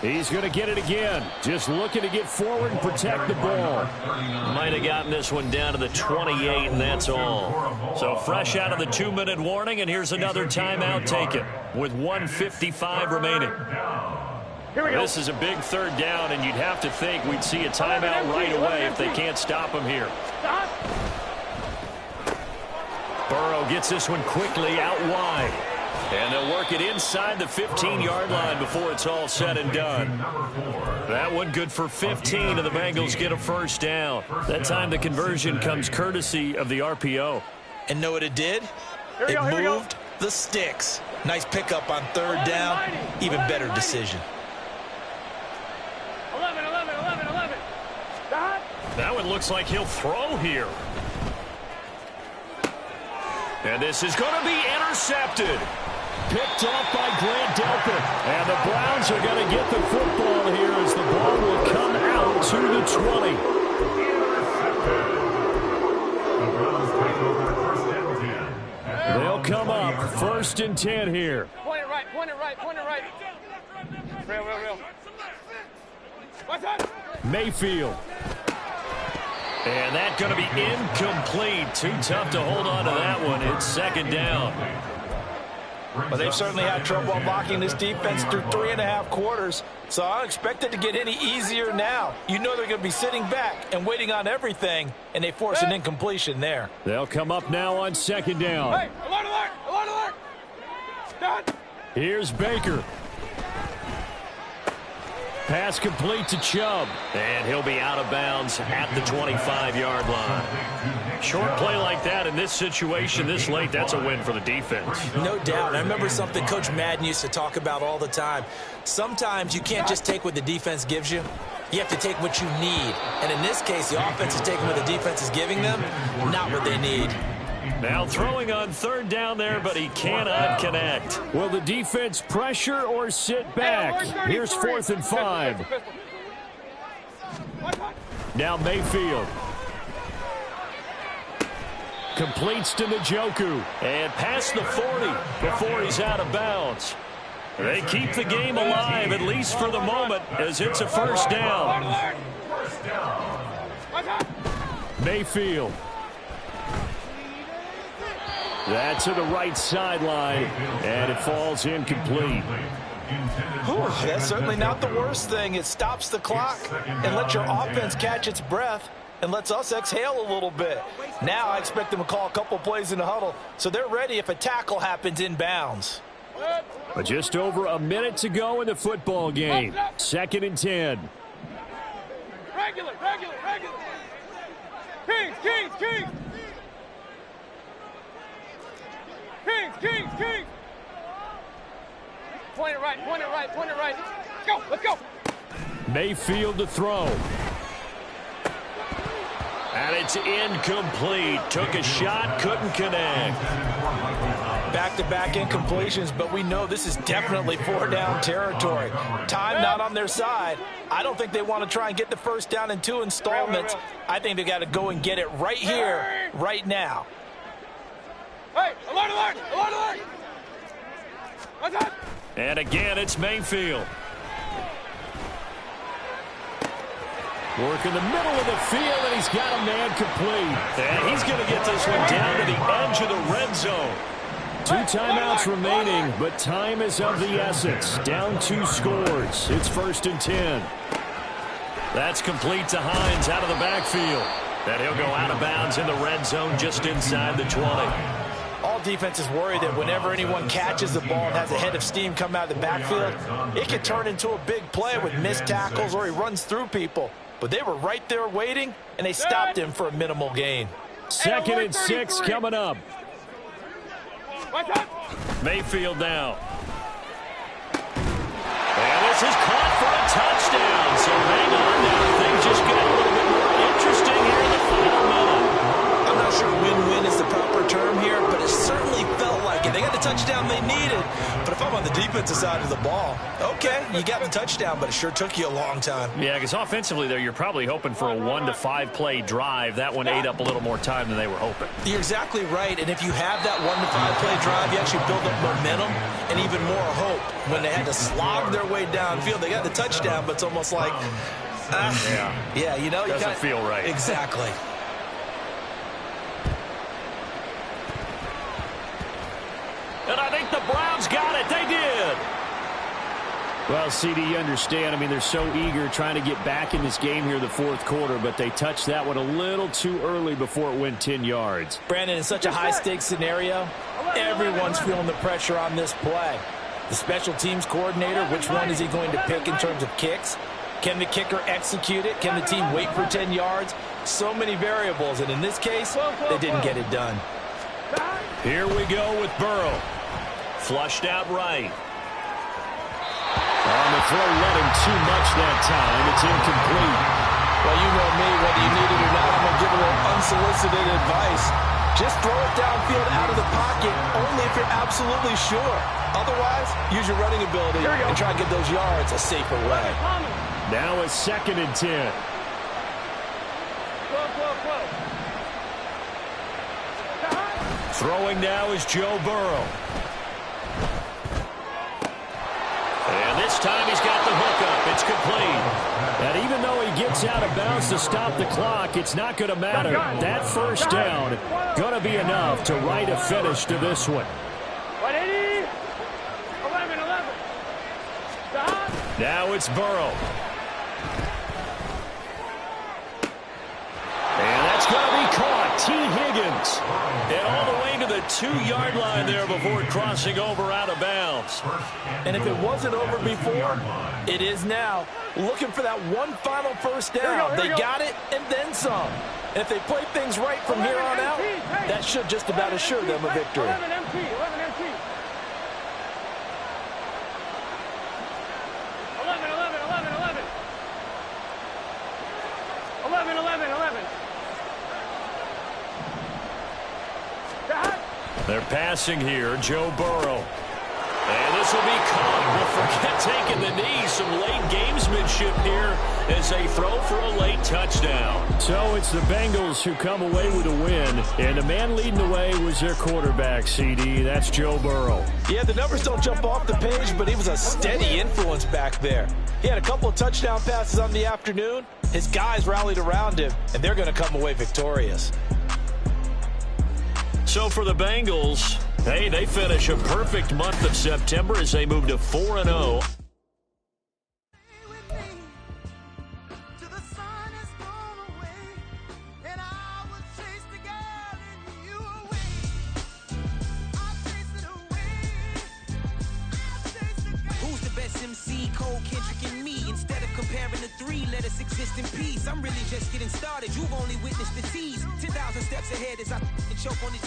He's going to get it again. Just looking to get forward and protect the ball. Might have gotten this one down to the 28, and that's all. So fresh out of the 2-minute warning, and here's another timeout taken with 1:55 remaining. This is a big 3rd down, and you'd have to think we'd see a timeout right away if they can't stop him here. Burrow gets this one quickly out wide. And they'll work it inside the 15-yard line before it's all said and done. That one good for 15, and the Bengals get a 1st down. That time the conversion comes courtesy of the RPO. And know what it did? It moved the sticks. Nice pickup on 3rd down. Even better decision. 11. That one looks like he'll throw here. And this is going to be intercepted. Picked off by Grant Delpit. And the Browns are going to get the football here as the ball will come out to the 20. They'll come up 1st and 10 here. Point it right. Real. What's up? Mayfield. And that's going to be incomplete. Too tough to hold on to that one. It's second down. Well, they've certainly had trouble blocking this defense through 3.5 quarters, so I don't expect it to get any easier now. You know they're going to be sitting back and waiting on everything, and they force an incompletion there. They'll come up now on second down. Hey, alert! Done. Here's Baker. Pass complete to Chubb. And he'll be out of bounds at the 25-yard line. Short play like that in this situation this late, that's a win for the defense. No doubt. I remember something Coach Madden used to talk about all the time. Sometimes you can't just take what the defense gives you. You have to take what you need. And in this case, the offense is taking what the defense is giving them, not what they need. Now throwing on third down there, but he cannot connect. Will the defense pressure or sit back? Here's 4th and 5. Now Mayfield. Completes to Njoku. And past the 40 before he's out of bounds. They keep the game alive, at least for the moment, as it's a first down. Mayfield. That's to the right sideline, and it falls incomplete. Whew, that's certainly not the worst thing. It stops the clock and lets your offense catch its breath and lets us exhale a little bit. Now I expect them to call a couple plays in the huddle, so they're ready if a tackle happens in bounds. But just over a minute to go in the football game. 2nd and 10. Regular. Kings. Kings. Point it right. Let's go. Mayfield to throw. And it's incomplete. Took a shot, couldn't connect. Back-to-back incompletions, but we know this is definitely 4-down territory. Time not on their side. I don't think they want to try and get the first down in 2 installments. I think they got to go and get it right here, right now. Hey, alert! What's up? And again, it's Mayfield. Work in the middle of the field, and he's got a man complete. And he's going to get this one down to the edge of the red zone. 2 timeouts remaining, but time is of the essence. Down 2 scores. It's 1st and 10. That's complete to Hines out of the backfield. And he'll go out of bounds in the red zone just inside the 20. All defenses worry that whenever anyone catches the ball and has a head of steam come out of the backfield, it can turn into a big play with missed tackles or he runs through people. But they were right there waiting, and they stopped him for a minimal gain. 2nd and 6 coming up. Mayfield now. And this is caught for a touchdown. So hang on now. Things just get a little bit more interesting here in the final minute. I'm not sure win-win is the proper term here, but it certainly felt like it. They got the touchdown they needed. But if I'm on the defensive side of the ball, okay, you got the touchdown, but it sure took you a long time. Yeah, because offensively there, you're probably hoping for a 1 to 5 play drive. That one ate up a little more time than they were hoping. You're exactly right, and if you have that 1 to 5 play drive, you actually build up momentum and even more hope. When they had to slog their way downfield, they got the touchdown, but it's almost like, yeah, you know, doesn't feel right. Exactly. And I think the Browns got it. They did. Well, CD, you understand. I mean, they're so eager trying to get back in this game here in the 4th quarter, but they touched that one a little too early before it went 10 yards. Brandon, in such a high-stakes scenario, everyone's feeling the pressure on this play. The special teams coordinator, which one is he going to pick in terms of kicks? Can the kicker execute it? Can the team wait for 10 yards? So many variables, and in this case, they didn't get it done. Here we go with Burrow. Flushed out right. On the throw, let him too much that time. It's incomplete. Well, you know me, whether you need it or not, I'm going to give a little unsolicited advice. Just throw it downfield out of the pocket, only if you're absolutely sure. Otherwise, use your running ability and try to get those yards a safer way. Now it's 2nd and 10. Throwing now is Joe Burrow. And this time he's got the hookup. It's complete. And even though he gets out of bounds to stop the clock, it's not going to matter. That first down going to be enough to write a finish to this one. 11. Now it's Burrow. And that's going to be caught. T. Higgins. And all the way to the 2-yard line there before crossing over out of bounds. And if it wasn't over before, it is now. Looking for that one final first down. They got it and then some. And if they play things right from here on out, that should just about assure them a victory. 11 MT. 11 MT. 11. They're passing here, Joe Burrow. And this will be caught. We'll forget taking the knee. Some late gamesmanship here as they throw for a late touchdown. So it's the Bengals who come away with a win. And the man leading the way was their quarterback, CD. That's Joe Burrow. Yeah, the numbers don't jump off the page, but he was a steady influence back there. He had a couple of touchdown passes on the afternoon. His guys rallied around him, and they're going to come away victorious. So for the Bengals, hey, they finish a perfect month of September as they move to 4-0. Who's the best MC? Cole, Kendrick, and me. Instead of comparing the three, let us exist in peace. I'm really just getting started. You've only witnessed the tease. 10,000 steps ahead as I choke on this.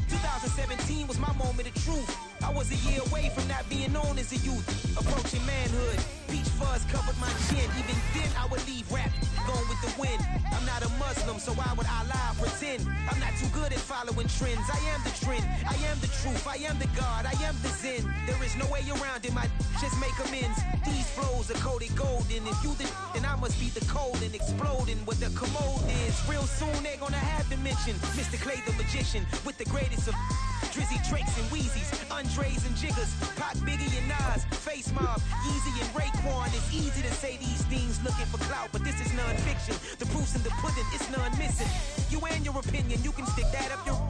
2017 was my moment of truth. I was a year away from not being known as a youth. Approaching manhood. Peach fuzz covered my chin. Even then, I would leave rap going with the wind. I'm not a Muslim, so why would I lie or pretend? I'm not too good at following trends. I am the trend. I am the truth. I am the God. I am the Zen. There is no way around it. My just make amends. These flows are coated golden. If you then I must be the cold and exploding what the commode is. Real soon they're gonna have to mention Mr. Clay the magician with the greatest of Drizzy, Drakes, and Wheezies, Andres and Jiggers, Pac, Biggie, and Nas, Face Mob, Yeezy, and Raekwon. It's easy to say these things looking for clout, but this is non-fiction. The proof's in the pudding, it's none missing. You and your opinion, you can stick that up your...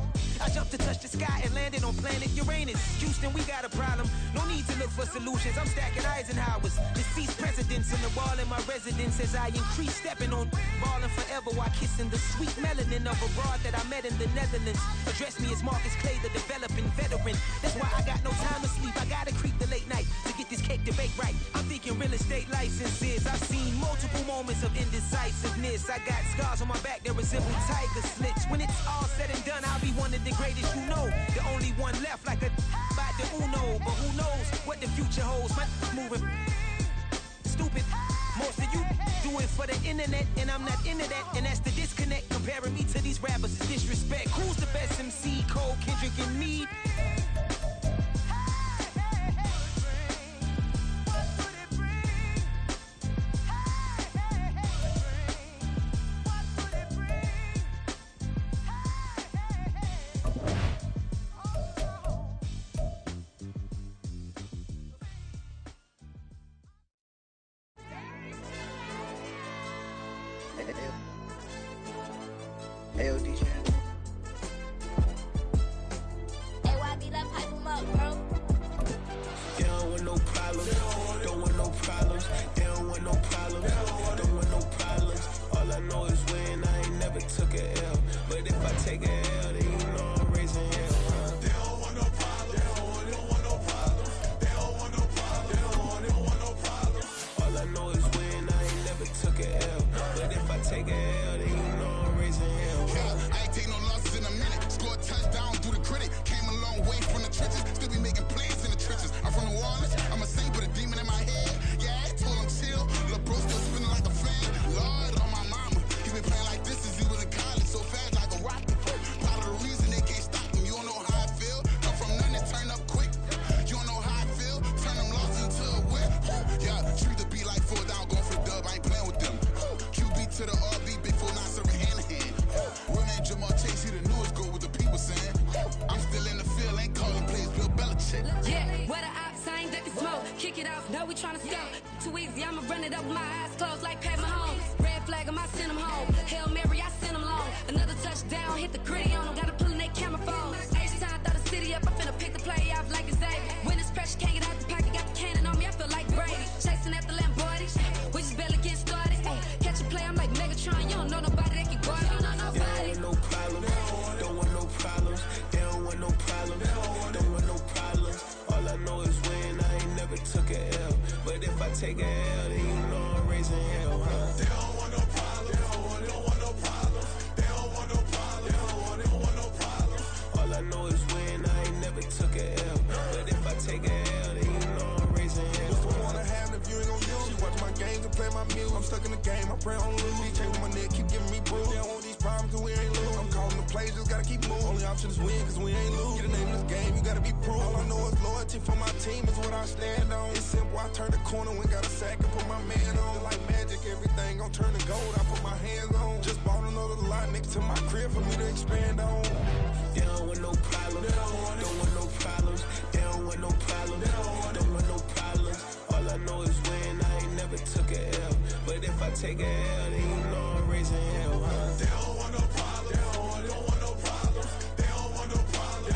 I jumped to touch the sky and landed on planet Uranus. Houston, we got a problem. No need to look for solutions. I'm stacking Eisenhowers. Deceased presidents on the wall in my residence as I increase stepping on balling forever while kissing the sweet melanin of a broad that I met in the Netherlands. Address me as Marcus Clay, the developing veteran. That's why I got no time to sleep. I gotta creep the late night to get this cake to bake right. I'm thinking real estate licenses. I've seen multiple moments of indecisiveness. I got scars on my back that resemble tiger slits. When it's all said and done, I'll be one of the greatest you know. The only one left like a by the Uno. But who knows what the future holds. My moving stupid. Most of you do it for the internet, and I'm not into that. And that's the disconnect. Comparing me to these rappers is disrespect. Who's the best MC? Cole, Kendrick, and me. know we tryna score. Too easy, I'ma run it up with my eyes closed like Pat Mahomes. Red flag, I send them home. Hail Mary, I send them long. Another touchdown, hit the gritty on them. Gotta pull in their camera phones. H-time, throw the city up. I'm finna pick the play off like it's Xavier. When it's pressure, can't get out the pocket. Got the cannon on me, I feel like Brady. Chasing at the Lamborghini. We just barely getting started. Ay, catch a play, I'm like Megatron. You don't know nobody that can guard. You don't know nobody. Don't want no problems. Don't want no problems. They don't want no problems. Don't want no problems. All I know is win. I ain't never took a L. But if I take a L, then you know I'm raising hell, huh? They don't want no problems. They don't want no problems. They don't want no problems. They don't want no problems. All I know is win. I ain't never took a L. But if I take a L, then you know I'm raising hell. What's the one I have if you ain't gon' use? She watch my games and play my music. I'm stuck in the game. I pray on lose. DJ with my neck keep giving me bruise. They don't want these problems cause we ain't lose. I'm calling the plays, just gotta keep moving. Only option is win cause we ain't lose. Get a name in this game, you gotta be proved. All I know is loyalty for my team is what I stand on. It's simple, I turn the corner when got a sack and put my man on. Like magic, everything gon' turn to gold. I put my hands on. Just bought another lot next to my crib for me to expand on. They don't want no problems. Don't want no problems. They don't want no problems. Don't want no problems. All I know is win. I ain't never took a L. But if I take a L, then you know I'm raising hell, huh? They don't want no problems. They don't want no problems. They don't want no problems. They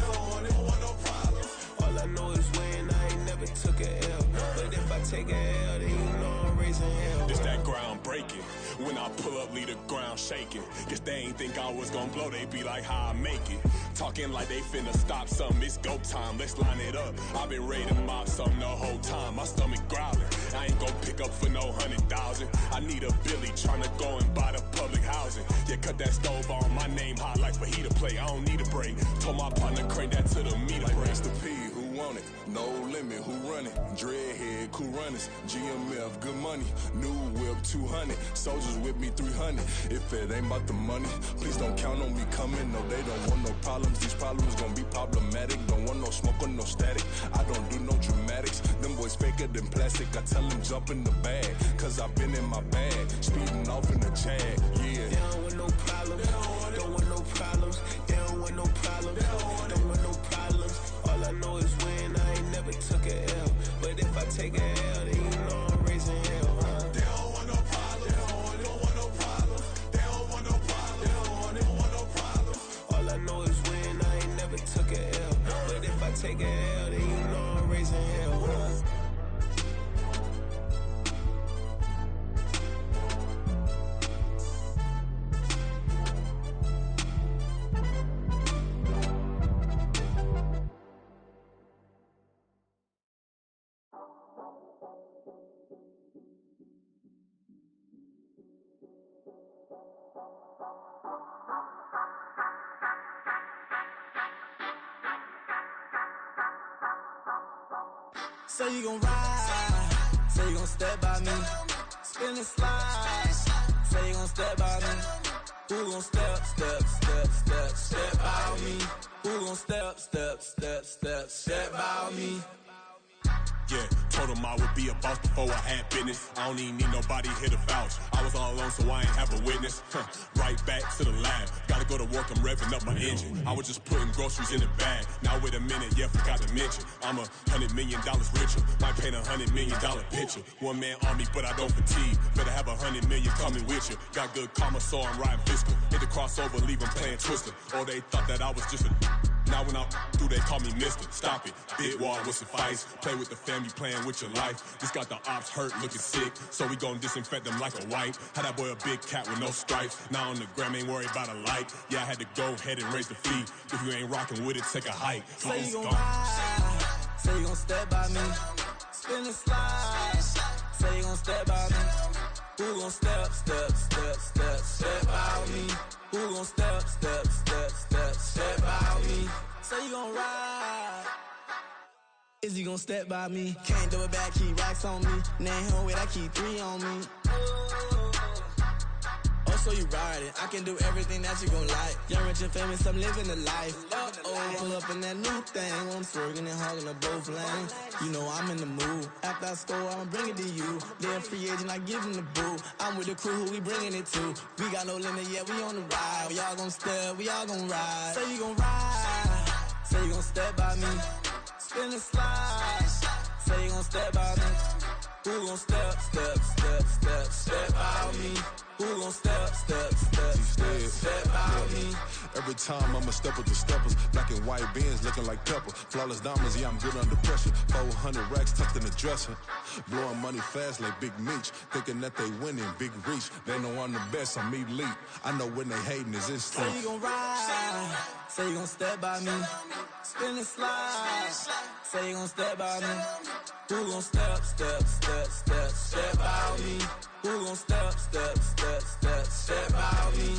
don't want no problems. All I know is win. I ain't never took a L. But if I take a L, then you know I'm raising hell. It's that ground breaking. When I pull up, leave the ground shaking. Guess they ain't think I was gonna blow, they be like, how I make it. Talking like they finna stop something, it's go time, let's line it up. I've been ready to mob something the whole time, my stomach growling. I ain't gon' pick up for no 100,000. I need a Billy tryna go and buy the public housing. Yeah, cut that stove on, my name hot like fajita play, I don't need a break. Told my partner crank that to the meter like break. Mr. P, who want it? No limit, who run it? Dreadhead, cool runners. GMF, good money. New whip, 200. Soldiers with me, 300. If it ain't about the money, please don't count on me coming. No, they don't want no problems. These problems gon' be problematic. Don't want no smoke or no static. I don't do no dramatics. Them boys faker than plastic. I tell them jump in the bag, cause I've been in my bag. Speeding off in the Jag, yeah. They don't want no problems. Don't want no problems. They don't want no problems. Don't want no problems. All I know is win. I ain't never took a L. But if I take a L, then you know I'm raising hell, huh? They don't want no problems. They don't want no problems. They don't want no problems. They don't want no problems. All I know is win. I ain't never took a L. But if I take a L, then you know I'm raising hell, huh? Say you gon' ride, say you gon' step by me, spin and slide, say you gon' step by me. Who gon' step by me? Who gon' step by me? Yeah, told him I would be a boss before I had business. I don't even need nobody here to vouch. I was all alone, so I ain't have a witness. Right back to the lab. Gotta go to work, I'm revving up my engine. I was just putting groceries in the bag. Now wait a minute, yeah, forgot to mention. I'm $100 million richer. Might paint $100 million picture. One man army, but I don't fatigue. Better have 100 million coming with you. Got good karma, so I'm riding fiscal. Hit the crossover, leave them playing Twister. Or they thought that I was just a... Now when I'm through, they call me Mister. Stop it. Big wall with suffice. Play with the family, playing with your life. This got the ops hurt, looking sick. So we gon' disinfect them like a wipe. Had that boy a big cat with no stripes. Now on the gram, ain't worried about a light. Yeah, I had to go ahead and raise the fee. If you ain't rocking with it, take a hike. Say you gon' ride, say you gon' step by me, spin and slide. Say you gon' step by me. Who gon' step by me? Who gon' step by me? Say you gon' ride. Is he gon' step by me? Can't do it back, keep racks on me. Name home with I keep 3 on me. Oh, so you riding? I can do everything that you gon' like. Young, rich, and famous, I'm living the life. Pull up in that new thing. I'm swerving and hogging up both lanes. You know I'm in the mood. After I score, I'ma bring it to you. Then free agent, I give him the boo. I'm with the crew, who we bringing it to. We got no limit, yeah, we on the ride. We all gon' step, we all gon' ride. Say you gon' ride. Say you gon' step by me. Spin and slide. Say you gon' step by me. Who gon' step out me? Who gon' step out me? Every time I'ma step with the steppers. Black and white Benz looking like pepper. Flawless diamonds, yeah, I'm good under pressure. 400 racks tucked in the dresser. Blowing money fast like Big Meech. Thinking that they winning, big reach. They know I'm the best, I'm elite. I know when they hating is instant. Say you gon' ride, say you gon' step by me. Spin and slide, say you gon' step by me. Who gon' step out me? Who gon' step out me?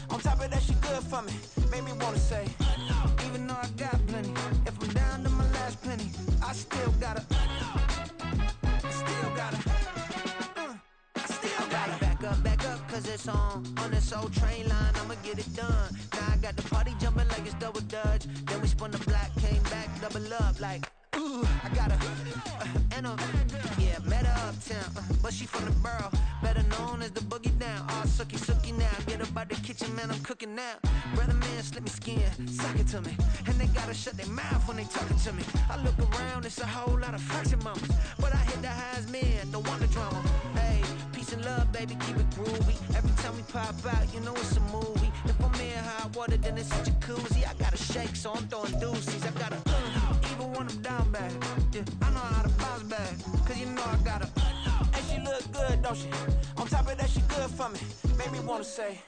On top of that, she good for me. Made me wanna say, even though I got plenty, if I'm down to my last penny, I still gotta back up, cause it's on this old train line, I'ma get it done. Now I got the party jumping like it's double dutch. Then we spun the block, came back, double up like, ooh, I got a, yeah, met her uptown, but she from the borough, better known as the boogie down. All sookie now, get up out the kitchen, man, I'm cooking now. Brother man, slip me skin, suck it to me, and they gotta shut their mouth when they talking to me. I look around, it's a whole lot of fraction mamas, but I hit the highs, man, don't want the drama. Hey, peace and love, baby, keep it groovy. Every time we pop out, you know it's a movie. If I'm in hot water, then it's a jacuzzi. I gotta shake, so I'm throwing deuces. I gotta, even when I'm down bad, yeah, I know how to bounce back, cause you know I gotta, and she look good, don't she? On top of that, she good for me. Made me wanna say,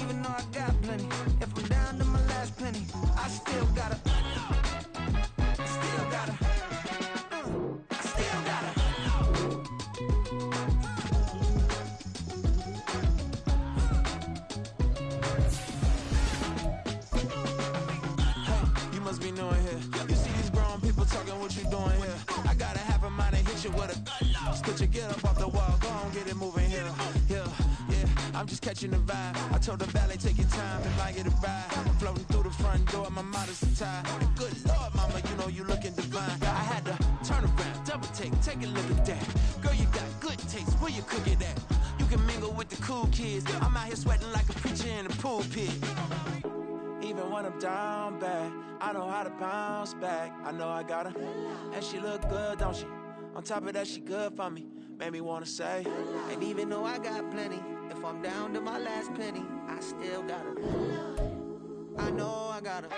even though I got plenty, if I'm down to my last penny, I still gotta, be knowing here. You see these grown people talking, what you doing here? I got a half a mind to hit you with a split you, get up off the wall, go on, get it moving here. Yeah, I'm just catching the vibe. I told the valet, take your time if I get a ride. I'm floating through the front door, my modest attire. And good Lord, mama, you know you looking divine. I had to turn around, double take a look at that. Girl, you got good taste, where you cook it at? You can mingle with the cool kids. I'm out here sweating like a preacher in a pulpit. Even when I'm down bad, I know how to bounce back. I know I got her, and she look good, don't she? On top of that, she good for me. Made me wanna say, and even though I got plenty, if I'm down to my last penny, I still got her. I know I got her.